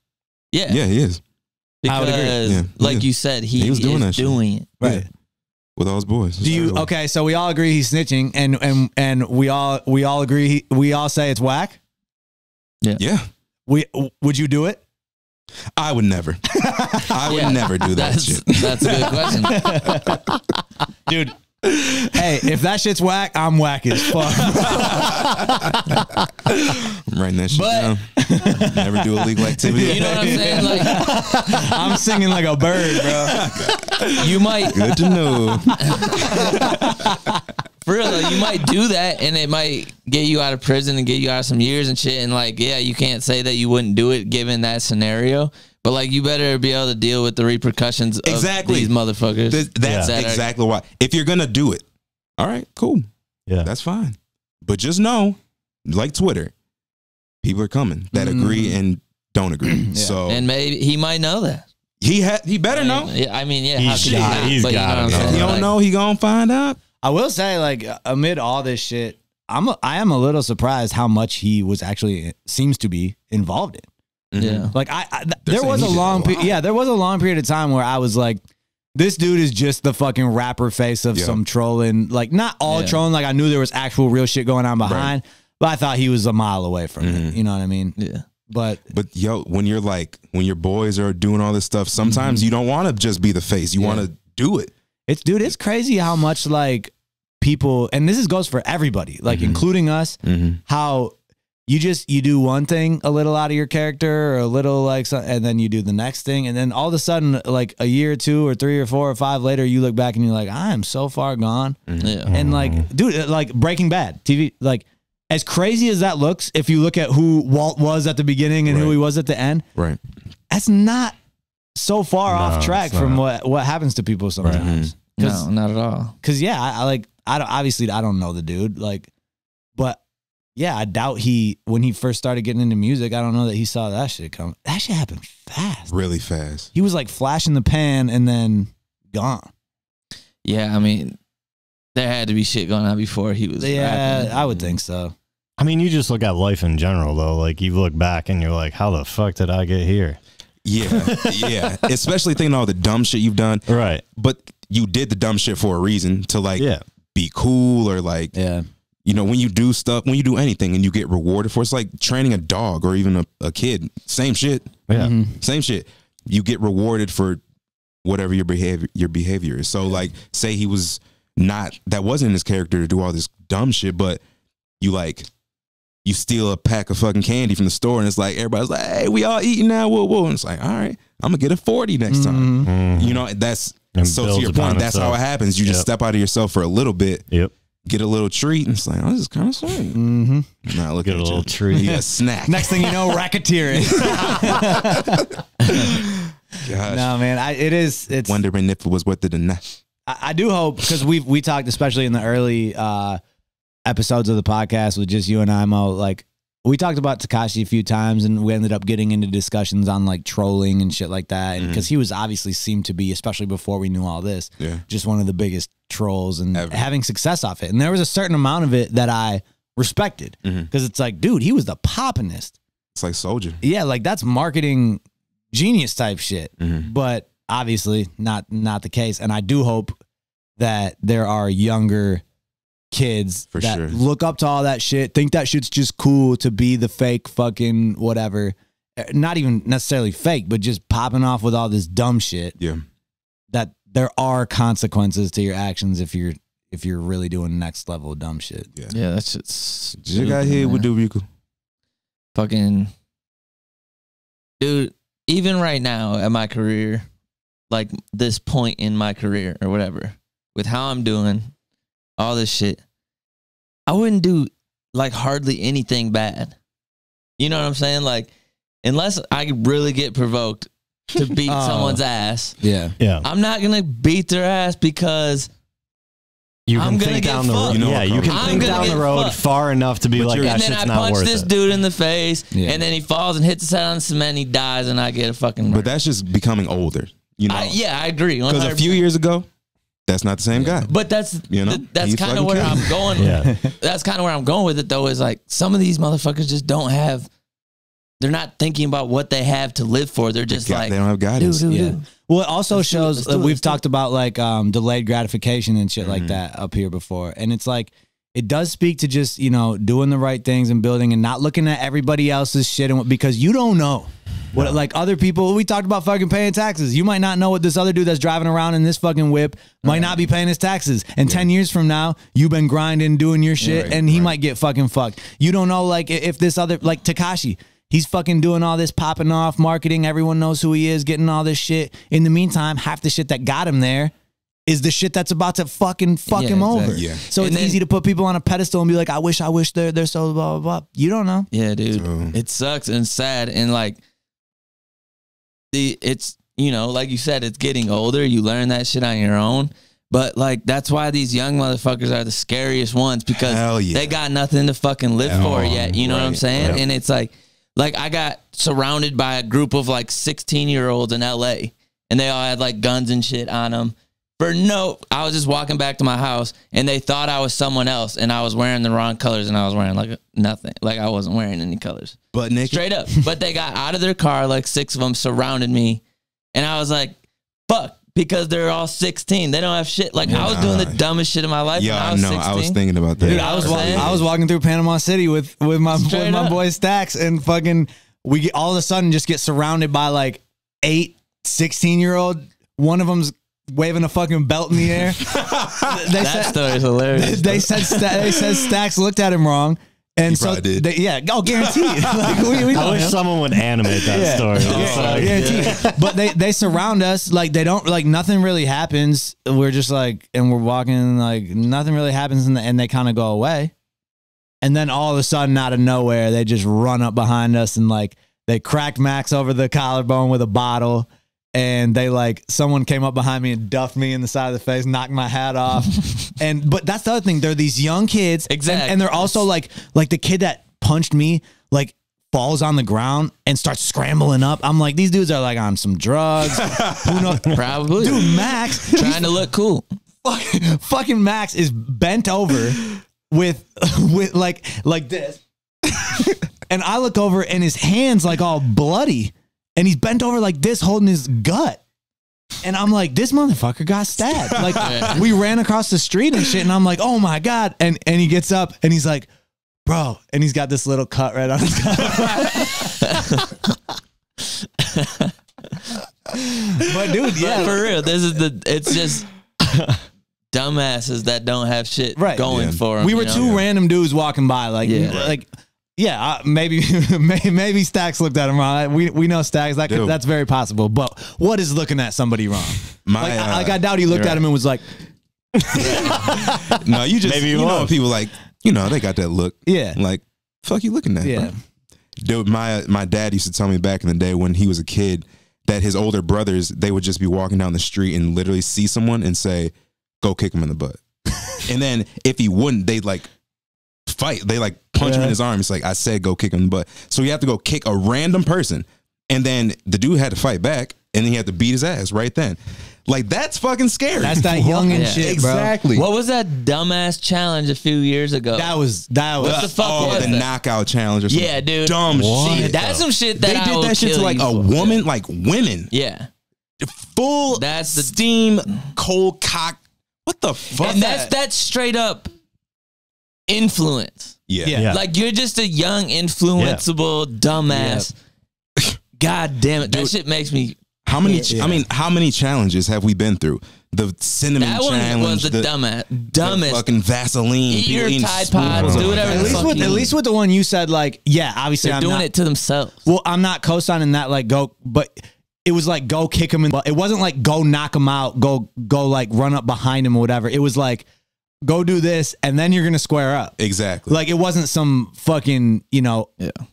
Yeah. Yeah, he is. I would agree. Because, Yeah. like Yeah. you said, he was doing is that shit. doing it. right? Yeah. With all his boys. Do you? Okay, so we all agree he's snitching, and we all agree. We all say it's whack. Yeah. Would you do it? I would never. I would Yeah. netter do that shit. That's a good question. Dude. Hey, if that shit's whack, I'm whack as fuck. I'm writing that shit But- down. Never do illegal activity. You know what I'm saying? Like, I'm singing like a bird, bro. you might, Good to know. for real though, you might do that and it might get you out of prison and get you out of some years and shit. And like, yeah, you can't say that you wouldn't do it given that scenario. But like, you better be able to deal with the repercussions of Exactly. these motherfuckers. That's that are- exactly why. If you're gonna do it, all right, cool. Yeah. That's fine. But just know, like Twitter, people are coming that agree and don't agree. So and maybe he might know that. he better know. Yeah, I mean, yeah, He's how could he got- not? he's But you know gotta what I'm know. saying? If he don't Like, know, he gonna find out. I will say, like, amid all this shit, I am a little surprised how much he was actually seems to be involved in. Yeah. Like there was a saying he long did a lot. there was a long period of time where I was like, this dude is just the fucking rapper face of Yeah. some trolling. Like not all Yeah. trolling. Like I knew there was actual real shit going on behind, but I thought he was a mile away from it. You know what I mean? Yeah. But But yo, when your boys are doing all this stuff, sometimes you don't want to just be the face. You want to do it. it's crazy how much like people, and this goes for everybody, like including us, how you do one thing a little out of your character or a little like, and then you do the next thing. And then all of a sudden, like a year or two or 3 or 4 or 5 later, you look back and you're like, I am so far gone. Yeah. And like, dude, like Breaking Bad TV, like as crazy as that looks, if you look at who Walt was at the beginning and who Right. he was at the end, Right. that's not so far No, off track it's from not. what happens to people sometimes. No, not at all. Cause yeah, I don't, obviously I don't know the dude, like, but yeah, I doubt when he first started getting into music, I don't know that he saw that shit come. That shit happened fast. Really fast. He was like flash in the pan and then gone. Yeah, I mean, there had to be shit going on before he was. Yeah, rapping. I would think so. I mean, you just look at life in general, though. Like, you look back and you're like, how the fuck did I get here? Yeah. Yeah. Especially thinking all the dumb shit you've done. Right. But you did the dumb shit for a reason to like Yeah. be cool or like, Yeah. you know, when you do stuff, when you do anything and you get rewarded for it, it's like training a dog or even a kid. Same shit. Yeah. Same shit. You get rewarded for whatever your behavior is. So like, say he was that wasn't his character to do all this dumb shit, but you steal a pack of fucking candy from the store and it's like, everybody's like, hey, we all eating now. Whoa, whoa. And it's like, all right, I'm gonna get a 40 next time. You know, that's, And so to builds your upon point, that's how itself. it happens. You just Yep. step out of yourself for a little bit, Yep. get a little treat, and it's like, oh, this is kind of sweet. Mm-hmm. Nah, look Get at a you. little treat. Yeah, snack. Next thing you know, racketeering. Gosh. No, man, it's Wondering if it was worth it or not. I do hope, because we talked, especially in the early episodes of the podcast with just you and I, Mo, like we talked about Tekashi a few times and we ended up getting into discussions on like trolling and shit like that. And because he was obviously seemed to be, especially before we knew all this, Yeah. just one of the biggest trolls and Ever. having success off it. And there was a certain amount of it that I respected because it's like, dude, he was the poppinest. It's like Soldier. Yeah, like that's marketing genius type shit. But obviously not the case. And I do hope that there are younger kids For that sure. look up to all that shit, think that shit's just cool to be the fake fucking whatever. Not even necessarily fake, but just popping off with all this dumb shit. Yeah. That there are consequences to your actions if you're really doing next level dumb shit. Yeah, that's just You got hit with the Rico. fucking dude. even right now at my career, like this point in my career or whatever, with how I'm doing all this shit, I wouldn't do like hardly anything bad. You know what I'm saying? Like, unless I really get provoked to beat someone's ass, Yeah. I'm not gonna beat their ass because You can I'm gonna think get down the road. fucked. Yeah, you can I'm think gonna down the get road fucked. far enough to be like, that and then shit's I not punch worth this it. dude in the face, Yeah. and then he falls and hits his head on the cement, and he dies, and I get a fucking. But that's just becoming older. You know. I agree. Because a 100%. few years ago, that's not the same guy. But that's You know, that's he kind fucking of where killed I'm going. Yeah. That's kind of where I'm going with it, though. Is like some of these motherfuckers just don't have. They're not thinking about what they have to live for. They're just like they don't have guidance. do. Well, it also Let's do it, shows let's do it, we've let's do talked about like delayed gratification and shit like that up here before, and it's like it does speak to just doing the right things and building and not looking at everybody else's shit and because you don't know what like other people. We talked about fucking paying taxes. You might not know what this other dude that's driving around in this fucking whip might not be paying his taxes, and 10 years from now you've been grinding doing your shit, and he might get fucking fucked. You don't know like if this other like Tekashi. He's fucking doing all this popping off marketing. Everyone knows who he is, getting all this shit. In the meantime, half the shit that got him there is the shit that's about to fucking fuck him over. exactly. Yeah. So it's easy to put people on a pedestal and be like, I wish they're so blah, blah, blah. You don't know. Yeah, dude. So- It sucks and sad, and like it's like you said, it's getting older. You learn that shit on your own. But like that's why these young motherfuckers are the scariest ones because Hell yeah. they got nothing to fucking live for yet. You know what I'm saying? Right. And it's like I got surrounded by a group of like 16-year-olds in LA, and they all had like guns and shit on them. I was just walking back to my house, and they thought I was someone else, and I was wearing the wrong colors, and I was wearing like nothing. Like I wasn't wearing any colors. But Nick, Straight up. But they got out of their car, like 6 of them surrounded me, and I was like, fuck. Because they're all 16. They don't have shit. Like, I was doing the dumbest shit of my life when I was 16. I was thinking about that. Dude, I was walking through Panama City with my boy Stacks, and fucking we get all of a sudden just get surrounded by like 8 16-year-old. One of them's waving a fucking belt in the air. That story's hilarious. They said Stacks looked at him wrong. And so, did. guaranteed. Like, we I wish someone would animate that story. Guaranteed. But they surround us like they don't like nothing really happens. We're just like, and we're walking like nothing really happens, and they kind of go away. And then all of a sudden, out of nowhere, they just run up behind us and like they cracked Max over the collarbone with a bottle. And they like someone came up behind me and duffed me in the side of the face, knocked my hat off. But that's the other thing. They're these young kids. Exactly. And they're also like the kid that punched me, like falls on the ground and starts scrambling up. I'm like, these dudes are like on some drugs. Who knows? Probably. Dude, Max. Trying to look cool. Fucking Max is bent over with like this. And I look over and his hand's like all bloody. And he's bent over like this, holding his gut. And I'm like, this motherfucker got stabbed. Like, we ran across the street and shit. And I'm like, oh my God. And he gets up and he's like, bro. And he's got this little cut right on his gut. But dude, yeah. But for real, it's just dumbasses that don't have shit going for them. We were two random dudes walking by. Like, maybe Stacks looked at him wrong. We know Stacks. That's very possible. But what is looking at somebody wrong? I doubt he looked at him and was like, no, you just maybe you know people like they got that look. Yeah, like fuck you looking at. Yeah, bro. Dude, my dad used to tell me back in the day when he was a kid that his older brothers, they would just be walking down the street and literally see someone and say, "Go kick him in the butt," and then if he wouldn't, they'd like fight. They like punch him in his arm. It's like, I said, go kick him in the butt. So you have to go kick a random person. And then the dude had to fight back, and then he had to beat his ass right then. Like, that's fucking scary. That's that youngin' shit, bro. Exactly. What was that dumbass challenge a few years ago? That was What the fuck was the that? knockout challenge or something. Yeah, dude. Dumb shit. That's some shit that they did that shit to like a woman, like women. Yeah. Full That's the steam, cold cock. What the fuck? And that's straight up influence. Yeah. Like, you're just a young, influenceable dumbass. God damn it. That shit makes me How many? I mean, how many challenges have we been through? The cinnamon That one challenge, was the dumbest. fucking Vaseline. Eat your eating Tide Pods, spoons. do whatever At the least fuck with you at least with the one you said, like, yeah, obviously They're I'm doing not, it to themselves. Well, I'm not co-signing that, like, go, but it was like go kick him in. It wasn't like go knock him out, go like run up behind him or whatever. It was like go do this and then you're gonna square up. Exactly. Like it wasn't some fucking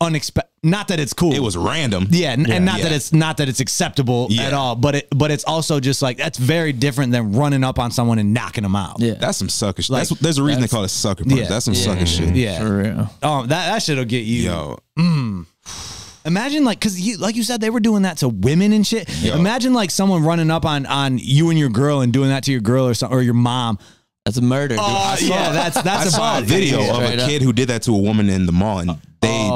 unexpected. Not that it's cool. It was random. Yeah, and not that it's acceptable at all. But it's also just like that's very different than running up on someone and knocking them out. Yeah, That's some sucker shit. Like, There's a reason they call it sucker punch. Yeah. That's some sucker shit. Yeah, for real. Oh, that shit'll get you. Yo, Imagine like, cause like you said, they were doing that to women and shit. Imagine like someone running up on you and your girl and doing that to your girl or something, or your mom. That's a murder, dude. That's I saw a bad video idea. of a Straight up. kid who did that to a woman in the mall, and they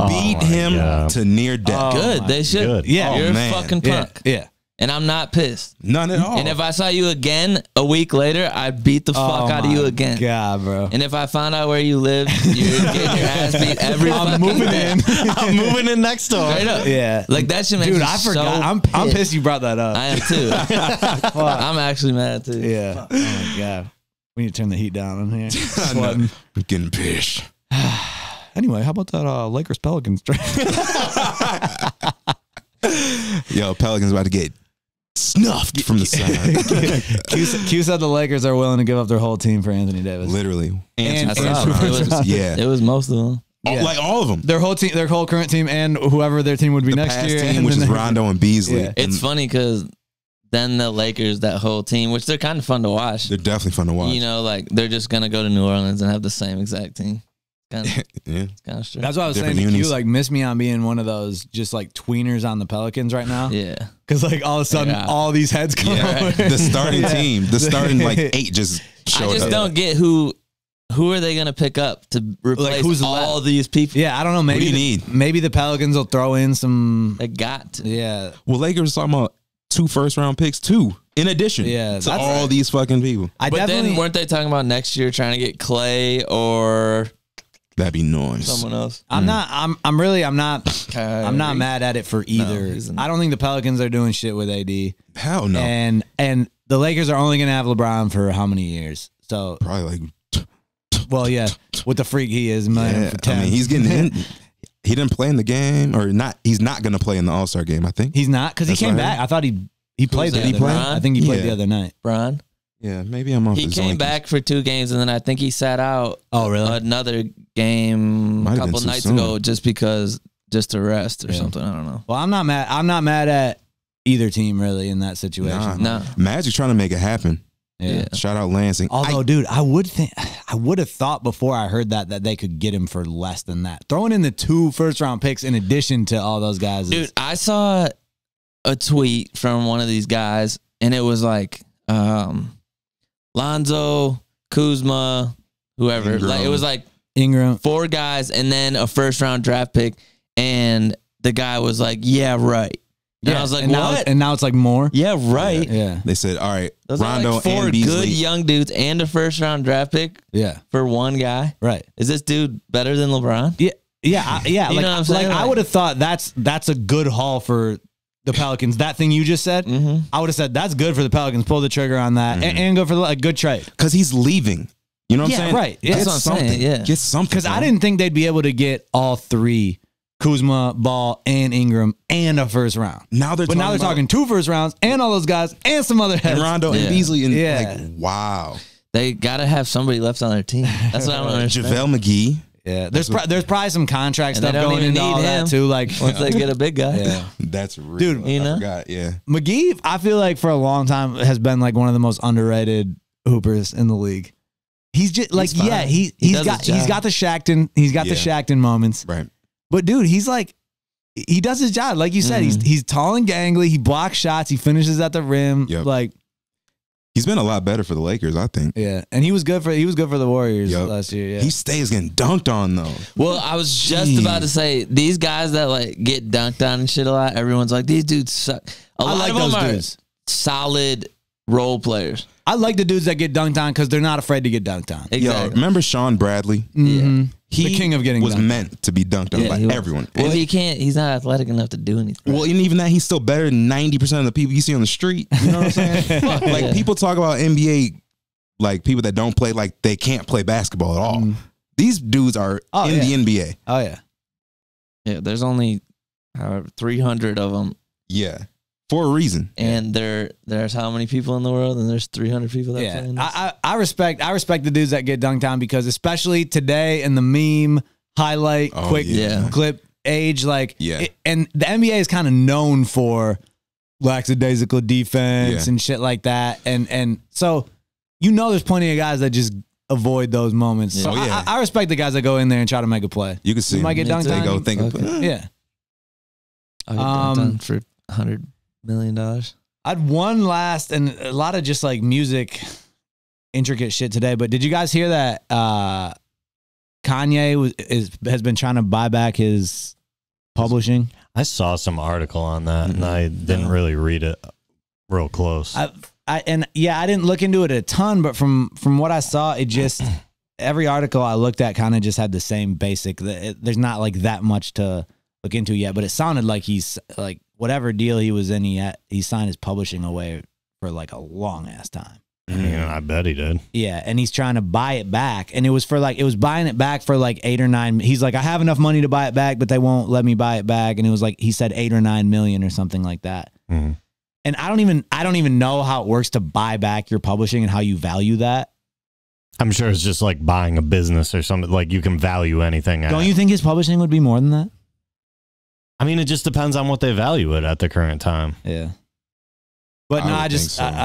beat him God. to near death. Good. They should. Good. Yeah. Oh, You're man. a fucking Yeah, punk. yeah. And I'm not pissed. None at all. And if I saw you again a week later, I'd beat the fuck out of you again. God, bro. And if I found out where you live, you're getting your ass beat every I'm fucking moving day. in. I'm moving in next door. Straight up. Yeah. Like that shit makes Dude, me I forgot. So I'm pissed you brought that up. I am too. I'm actually mad too. Yeah. Oh my God. We need to turn the heat down in here. Sweating. I'm getting pissed. Anyway, how about that Lakers Pelicans trade? Yo, Pelicans about to get snuffed from the side. Q said the Lakers are willing to give up their whole team for Anthony Davis. Literally. And some That's first up. rounders. Yeah. It was most of them. Yeah. Like all of them. Their whole team, their whole current team, and whoever their team would be next Past year. team, and which then is they- Rondo and Beasley. Yeah. It's And funny because then the Lakers, that whole team, which they're kind of fun to watch. they're definitely fun to watch. You know, like they're just gonna go to New Orleans and have the same exact team. Kind of, Yeah. kind of strange. That's what I was Different saying to Q. unis. Like, miss me on being one of those just like tweeners on the Pelicans right now. Yeah. Because like all of a sudden, Yeah. all these heads come Yeah. over. The starting team, the starting like 8 just showed I just up. don't get who are they gonna pick up to replace who's all left? these people? Yeah, I don't know. Maybe do you need? Maybe the Pelicans will throw in some. They got to. Yeah, Well, Lakers talking about 2 first-round picks too, in addition Yeah, to that's all right. these fucking people. I But definitely. then weren't they talking about next year trying to get Clay or That'd be nice. someone else? I'm not. I'm not. I'm not Kyrie? mad at it for either. he's not. I don't think the Pelicans are doing shit with AD, Hell no. and the Lakers are only going to have LeBron for how many years? So, Probably like, well, yeah, with the freak he is, man, yeah, for 10. I mean, he's getting in. He didn't play in the game, or not. He's not going to play in the All-Star game, I think. He's not because he That's came what I back. I thought he played the that? other Did he night. play? I think he played Yeah. the other night. Bron? Yeah, maybe I'm off He the came Zoinkies. back for 2 games and then I think he sat out Oh, really? another game Might a have been couple too nights soon. ago just to rest or something. I don't know. Well, I'm not mad. I'm not mad at either team really in that situation. Nah. No. Magic trying to make it happen. Yeah. Shout out Lansing. Although, dude, I would have thought before I heard that they could get him for less than that. Throwing in the 2 first-round picks in addition to all those guys. Dude, I saw a tweet from one of these guys and it was like Lonzo, Kuzma, whoever. Ingram. Like it was like Ingram. 4 guys and then a first round draft pick. And the guy was like, yeah, right. And I was like, and what? Now it's like more. Yeah, right. Yeah. They said, all right, Those are Rondo like 4 and good Beasley. young dudes and a first round draft pick Yeah. for one guy. Right. Is this dude better than LeBron? Yeah. Yeah. Yeah. You like, know what I'm saying? I Like- would have thought that's a good haul for the Pelicans. That thing you just said, Mm-hmm. I would have said that's good for the Pelicans. Pull the trigger on that and go for a good trade. Because he's leaving. You know what Yeah, I'm saying? right. Yeah. Get That's what I'm saying, something. yeah. Get something. Because I bro. didn't think they'd be able to get all 3, Kuzma, Ball, and Ingram, and a first round. Now they're But now they're talking 2 first rounds and all those guys and some other heads. and Rondo Yeah. and Beasley. And Yeah. like, wow. They got to have somebody left on their team. That's what I don't understand. JaVale McGee. Yeah, there's probably some contract And they stuff don't going even into all need that him. too. Like Once they get a big guy. yeah. That's real. Dude, you I know? forgot. Yeah. McGee, I feel like for a long time has been like one of the most underrated hoopers in the league. He's just like He's fine. yeah, He he's does got his job. the the Yeah. Shackton moments. Right. But dude, he's like he does his job. Like you said, he's tall and gangly. He blocks shots. He finishes at the rim. Yep. Like He's been a lot better for the Lakers, I think. yeah, and he was good for the Warriors Yep. last year. Yeah, He stays getting dunked on though. Well, I was just about to say these guys that like get dunked on and shit a lot. Everyone's like, these dudes suck. A I lot like of them those are dudes. solid role players. I like the dudes that get dunked on because they're not afraid to get dunked on. Exactly. Yo, remember Sean Bradley? Mhm. He the king of getting was dunked. meant to be dunked on by everyone. Well, And he can't. He's not athletic enough to do anything. well, and even that, he's still better than 90% of the people you see on the street. You know what I'm saying? Like people talk about NBA, like people that don't play, like they can't play basketball at all. These dudes are in the NBA. Oh yeah. Yeah, there's only 300 of them. Yeah, for a reason. And there's how many people in the world? And there's 300 people that play in this? I respect the dudes that get dunked on because especially today in the meme highlight quick clip age, like and the NBA is kind of known for lackadaisical defense and shit like that, and so there's plenty of guys that just avoid those moments. So I respect the guys that go in there and try to make a play. You can see might get dunked on. They go think I'll get dunked on for $100 million. I'd one last and a lot of just like music intricate shit today, but did you guys hear that Kanye has been trying to buy back his publishing? I saw some article on that and I didn't really read it real close. I didn't look into it a ton, but from what I saw, it just every article I looked at kind of just had the same basic. There's not like that much to look into yet, but it sounded like he's like whatever deal he was in, he signed his publishing away for like a long ass time. I bet he did. Yeah, and he's trying to buy it back, and it was buying it back for like 8 or 9. He's like, I have enough money to buy it back, but they won't let me buy it back, and it was like he said 8 or 9 million or something like that. And I don't even know how it works to buy back your publishing and how you value that. I'm sure it's just like buying a business or something. Like you can value anything. Don't you think his publishing would be more than that? I mean, it just depends on what they value it at the current time. Yeah. But no, I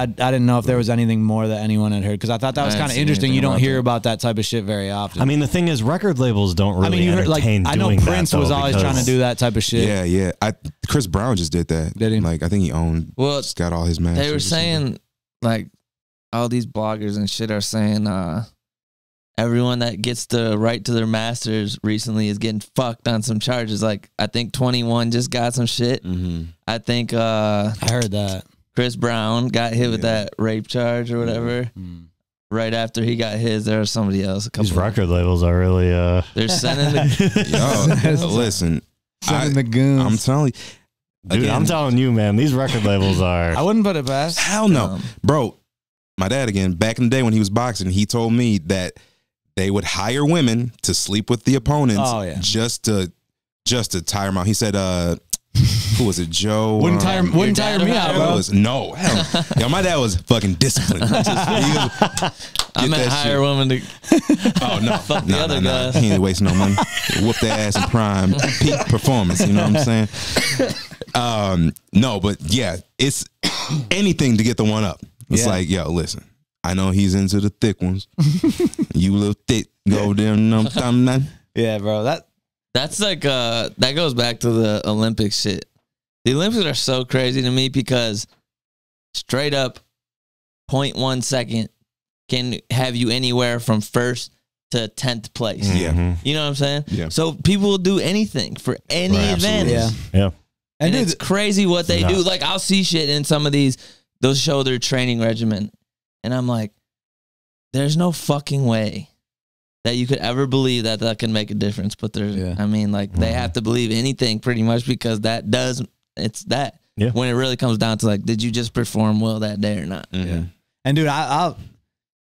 didn't know if there was anything more that anyone had heard because I thought that was kind of interesting. You don't hear about that type of shit very often. I mean, the thing is, record labels don't really entertain I know doing Prince that, was always trying to do that type of shit. Yeah. Chris Brown just did that. Did he? Like I think he owned. Well, just got all his masters. They were saying like all these bloggers and shit are saying everyone that gets the right to their masters recently is getting fucked on some charges. Like I think 21 just got some shit. I think I heard that. Chris Brown got hit with that rape charge or whatever. Right after he got his, there was somebody else. These record labels are really they're sending the listen, sending the goons. I'm telling you, dude, I'm telling you, man, these record labels are. I wouldn't put it past. Hell no, bro. My dad again. Back in the day when he was boxing, he told me that they would hire women to sleep with the opponents. Just to tire them out. He said, who was it? Joe? Wouldn't tire me out, bro. No, hell. Yo, my dad was fucking disciplined. I meant hire women to. Oh no, fuck the other guys. He ain't wasting no money. Whoop their ass in prime peak performance. You know what I'm saying? No, but yeah, it's anything to get the one up. It's like, yo, listen. I know he's into the thick ones. You little thick, go there, Yeah, bro. That's like that goes back to the Olympics shit. The Olympics are so crazy to me because straight up 0.1 second can have you anywhere from first to 10th place. Yeah. You know what I'm saying? Yeah. So people will do anything for any advantage. Yeah. And it's crazy what they do. Like I'll see shit in some of these, they'll show their training regimen. And I'm like, there's no fucking way that you could ever believe that that can make a difference. But there's, I mean, like they have to believe anything pretty much because that does, it's that. Yeah. When it really comes down to like, did you just perform well that day or not? Yeah. And dude, the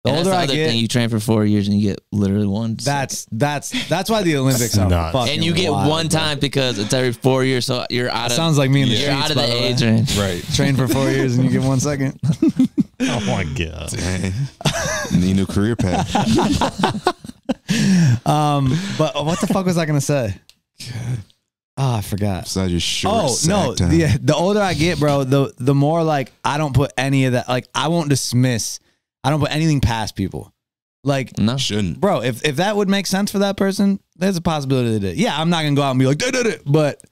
older I get, you train for 4 years and you get literally one. That's why the Olympics are fucking and you get wild, one time because it's every 4 years, so you're out of. Sounds like me in the You're streets, out of the age range. Right. Train for 4 years and you get 1 second. Oh my god. Need a new career path. But what the fuck was I gonna say? Oh, I forgot. Besides your short the older I get, bro, the more like I don't put any of that. Like I won't dismiss. I don't put anything past people. Like no, shouldn't, bro. If that would make sense for that person, there's a possibility that I'm not gonna go out and be like they did it, but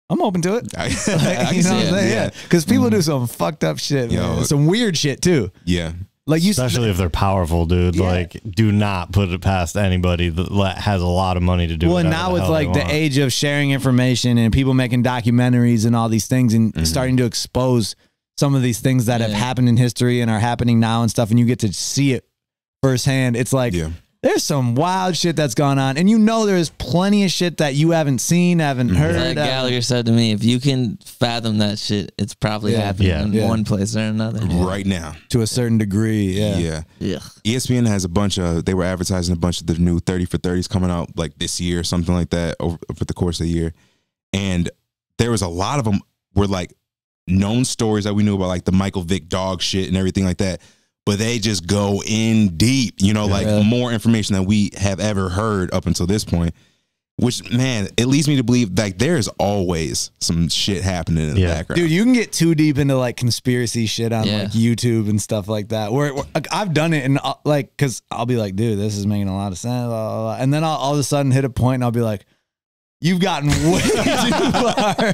I'm open to it. I you know what I'm saying? Yeah, because people do some fucked up shit, man. Some weird shit too. Yeah. Like especially if they're powerful, dude. Yeah. Like, do not put it past anybody that has a lot of money to do. Well, now with like the age of sharing information and people making documentaries and all these things and starting to expose some of these things that have happened in history and are happening now and stuff, and you get to see it firsthand. It's like there's some wild shit that's gone on, and you know there's plenty of shit that you haven't seen, haven't heard. Like Gallagher said to me, if you can fathom that shit, it's probably happening in one place or another. Right now. To a certain degree, Yeah. ESPN has a bunch of, they were advertising a bunch of the new 30 for 30s coming out like this year, something like that, over the course of the year. And there was a lot of them were like known stories that we knew about, like the Michael Vick dog shit and everything like that. But they just go in deep, you know, like more information than we have ever heard up until this point. Which, man, it leads me to believe like there's always some shit happening in the background. Dude, you can get too deep into like conspiracy shit on like YouTube and stuff like that. Where I've done it and like, because I'll be like, dude, this is making a lot of sense. Blah, blah, blah. And then I'll all of a sudden hit a point and I'll be like, you've gotten way too far.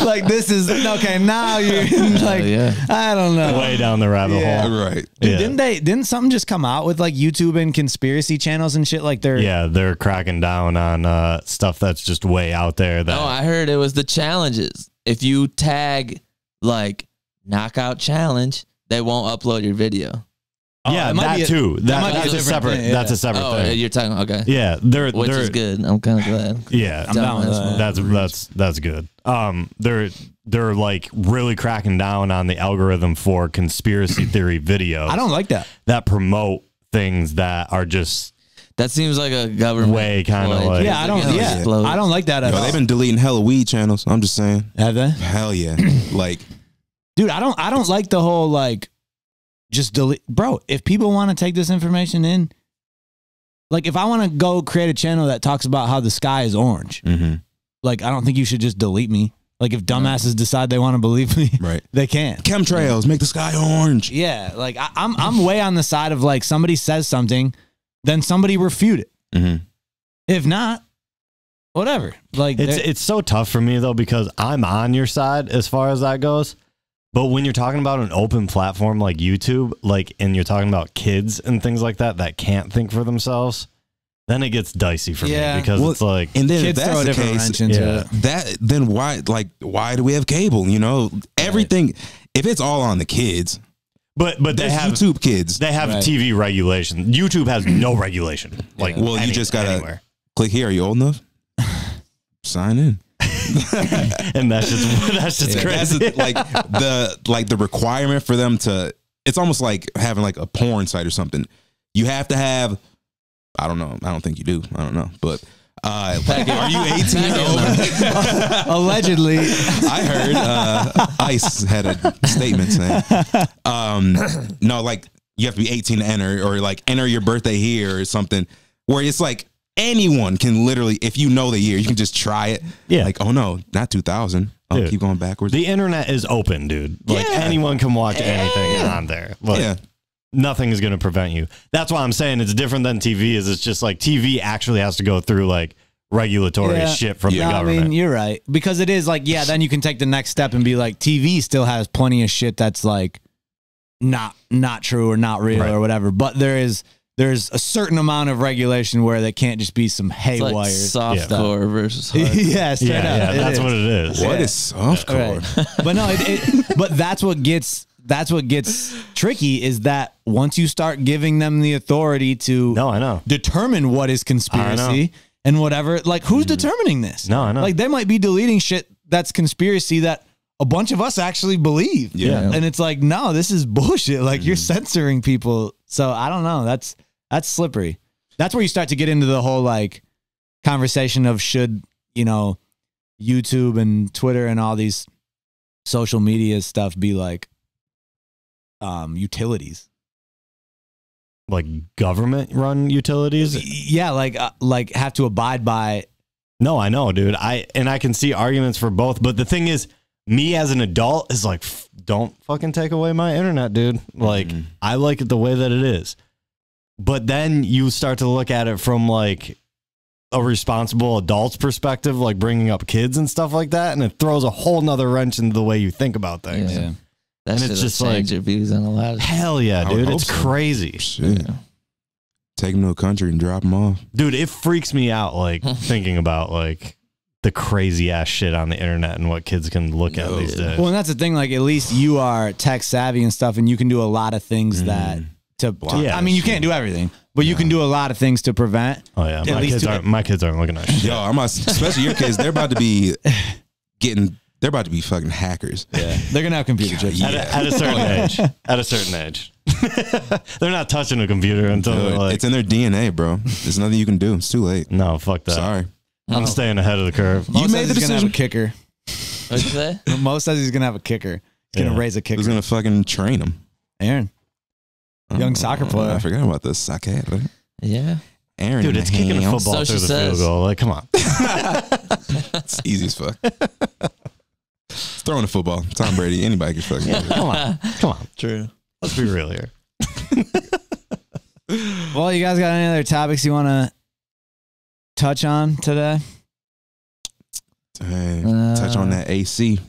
Like, this is okay. Now you're like, I don't know, way down the rabbit hole. Right. Dude, didn't something just come out with like YouTube and conspiracy channels and shit? Like they're cracking down on stuff that's just way out there. That I heard it was the challenges. If you tag like knockout challenge, they won't upload your video. Yeah, that too. That's a separate. Thing, That's a separate thing. You're talking. Okay. Yeah, which is good. I'm kind of glad. Yeah, I'm down with that. That's good. They're like really cracking down on the algorithm for conspiracy theory videos. I don't like that promote things that are just. That seems like a government way kind of like. Yeah, I don't like that at all. They've been deleting hella weed channels. I'm just saying. Have they? Hell yeah. Like, dude, I don't like the whole like. Just delete, bro. If people want to take this information in, like if I want to go create a channel that talks about how the sky is orange, like I don't think you should just delete me. Like if dumbasses decide they want to believe me, they can. Chemtrails make the sky orange. Yeah, like I'm way on the side of like somebody says something, then somebody refute it. If not, whatever. Like it's so tough for me though because I'm on your side as far as that goes. But when you're talking about an open platform like YouTube, like, and you're talking about kids and things like that can't think for themselves, then it gets dicey for me because it's like, and then kids if that's throw a the different case, wrench into it. Then why do we have cable? You know, everything. If it's all on the kids, but they have YouTube kids. They have TV regulation. YouTube has no regulation. Like, well, you just gotta click here. Are you old enough? Sign in. And that's just crazy. That's the requirement for them to. It's almost like having like a porn site or something. You have to have. I don't know. I don't think you do. I don't know. But are you 18 or older? Allegedly, I heard ICE had a statement saying, no, like you have to be 18 to enter, or like enter your birthday here or something. Where it's like. Anyone can literally, if you know the year, you can just try it. Yeah. Like, oh no, not 2000. I'll keep going backwards. The internet is open, dude. Like anyone can watch anything on there. Like, nothing is going to prevent you. That's why I'm saying it's different than TV. It's just like TV actually has to go through like regulatory shit from the government. I mean, you're right. Because it is like, then you can take the next step and be like, TV still has plenty of shit that's like not true or not real or whatever. But there's a certain amount of regulation where they can't just be some haywire. Like softcore versus hardcore. That's what it is. What is softcore? Right. But no, but that's what gets tricky is that once you start giving them the authority to determine what is conspiracy and whatever, like who's determining this? No, I know. Like they might be deleting shit that's conspiracy that a bunch of us actually believe. Yeah. And it's like, no, this is bullshit. Like you're censoring people. So I don't know. That's slippery. That's where you start to get into the whole like conversation of should, YouTube and Twitter and all these social media stuff be like utilities. Like government run utilities? Yeah, like have to abide by. No, I know, dude. I can see arguments for both, but the thing is, me as an adult is like, don't fucking take away my internet, dude. Like, I like it the way that it is. But then you start to look at it from like a responsible adult's perspective, like bringing up kids and stuff like that, and it throws a whole nother wrench into the way you think about things. Yeah. That's just like your views on a lot of hell yeah, dude. It's crazy. Shit. Yeah. Take them to a country and drop them off. Dude, it freaks me out like thinking about like the crazy ass shit on the internet and what kids can look at these days. Well, and that's the thing, like at least you are tech savvy and stuff and you can do a lot of things that I mean, you can't do everything, But you can do a lot of things to prevent. Oh yeah, my kids aren't looking at shit. Yo, especially your kids. They're about to be fucking hackers. Yeah, they're gonna have computer chips. At a certain age. At a certain age, they're not touching a computer until they're like, it's in their DNA, bro. There's nothing you can do. It's too late. No, fuck that. Sorry. I'm staying ahead of the curve. You made the decision. Gonna have a kicker. What'd you say? Mo says he's gonna have a kicker. He's gonna raise a kicker. Who's gonna fucking train him? Aaron, young soccer player. I forgot about this soccer. Yeah. Aaron, dude, it's kicking a football through the field goal. Like, come on. It's easy as fuck. It's throwing a football. Tom Brady, anybody can fucking do it. Come on. True. Let's be real here. Well, you guys got any other topics you want to touch on today? Touch on that AC.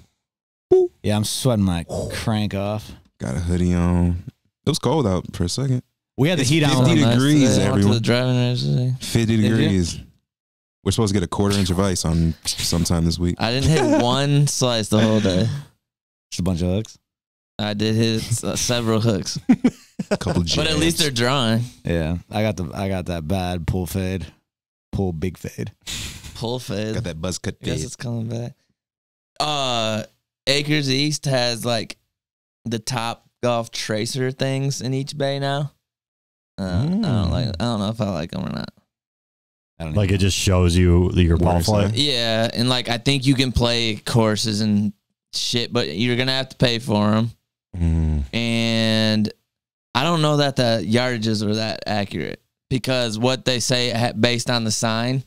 Yeah, I'm sweating my crank off. Got a hoodie on. It was cold out for a second. We had the heat on. 50 degrees, I went to everyone. the driving range. 50 degrees. We're supposed to get a 1/4 inch of ice on sometime this week. I didn't hit one slice the whole day. Just a bunch of hooks. I did hit several hooks, A couple jabs. but at least they're drawing. Yeah, I got that bad pull big fade. Pull fade. got that buzz cut I guess fade. it's coming back. Acres East has like the Top Golf Tracer things in each bay now. I don't know if I like them or not. I don't Like, it just shows you your ball flight. Yeah, and like I think you can play courses and shit, but you're gonna have to pay for them. And I don't know that the yardages are that accurate, because what they say based on the sign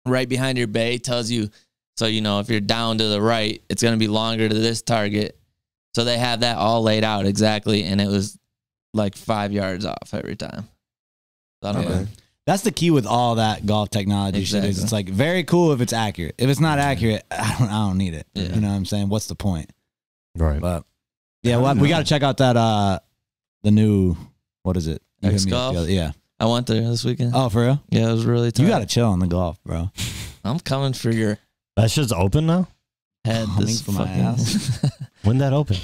right behind your bay tells you, so you know if you're down to the right, it's gonna be longer to this target. So they have that all laid out exactly, and it was like 5 yards off every time. So I don't know. That's the key with all that golf technology shit. Is it's like very cool if it's accurate. If it's not accurate, I don't need it. Yeah. You know what I'm saying? What's the point? Right. But yeah, we got to check out that the new, what is it? You X hit me up Golf? the other- Yeah. I went there this weekend. Oh, for real? Yeah, it was really tough. You got to chill on the golf, bro. I'm coming for your That shit's open now? head. Coming This for my fucking ass. When that open?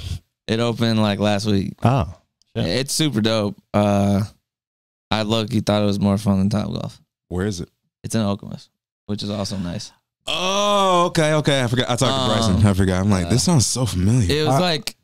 It opened like last week. Oh. Yeah. It's super dope. I low-key thought it was more fun than Top Golf. Where is it? It's in Okemos, which is also nice. Oh, okay. I forgot. I talked to Bryson. I forgot. I'm like, this sounds so familiar. It was like,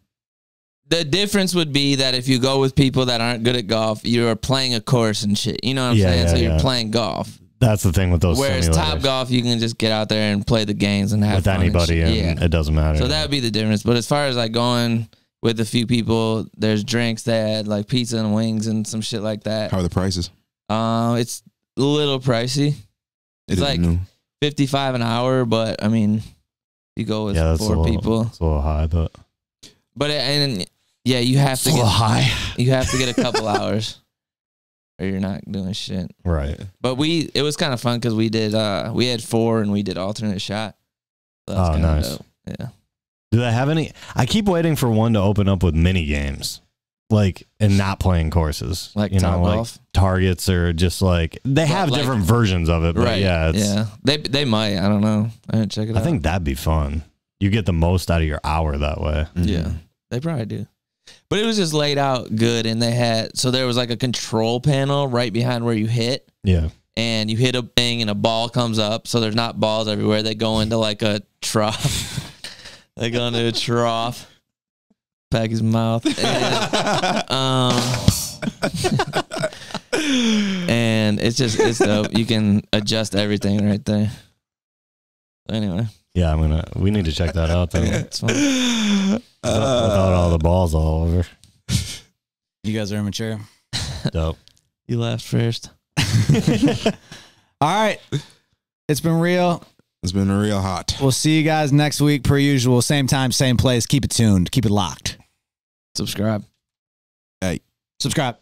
the difference would be that if you go with people that aren't good at golf, you're playing a course and shit. You know what I'm saying? So you're playing golf. That's the thing with those Whereas simulators. Top Golf, you can just get out there and play the games and have with fun anybody, and and it doesn't matter. So that would be the difference. But as far as like going with a few people, there's drinks. They had like pizza and wings and some shit like that. How are the prices? It's a little pricey. It's like $55 an hour, but I mean, you go with 4 people. It's a little high, but you have to a little high. You have to get a couple hours, or you're not doing shit. right. But it was kind of fun because we had 4 and we did alternate shot. So that's kinda nice. dope. Yeah. Do they have any? I keep waiting for one to open up with mini games, like, and not playing courses, Like you know, Top like Golf? targets, or just like they have like- different versions of it. But Right. yeah, it's, Yeah. They might. I don't know. I didn't check it out. I think that'd be fun. You get the most out of your hour that way. Yeah. They probably do. But it was just laid out good, and there was like a control panel right behind where you hit, Yeah. and you hit a thing and a ball comes up, so there's not balls everywhere. They go into like a trough. They go into a trough, pack his mouth, and it's dope. You can adjust everything right there. Anyway, Yeah, we need to check that out though. it's fun. Without all the balls all over. You guys are immature. Dope. You laughed first. All right. It's been real. It's been real hot. We'll see you guys next week per usual. Same time, same place. Keep it tuned. Keep it locked. Subscribe. Hey. Subscribe.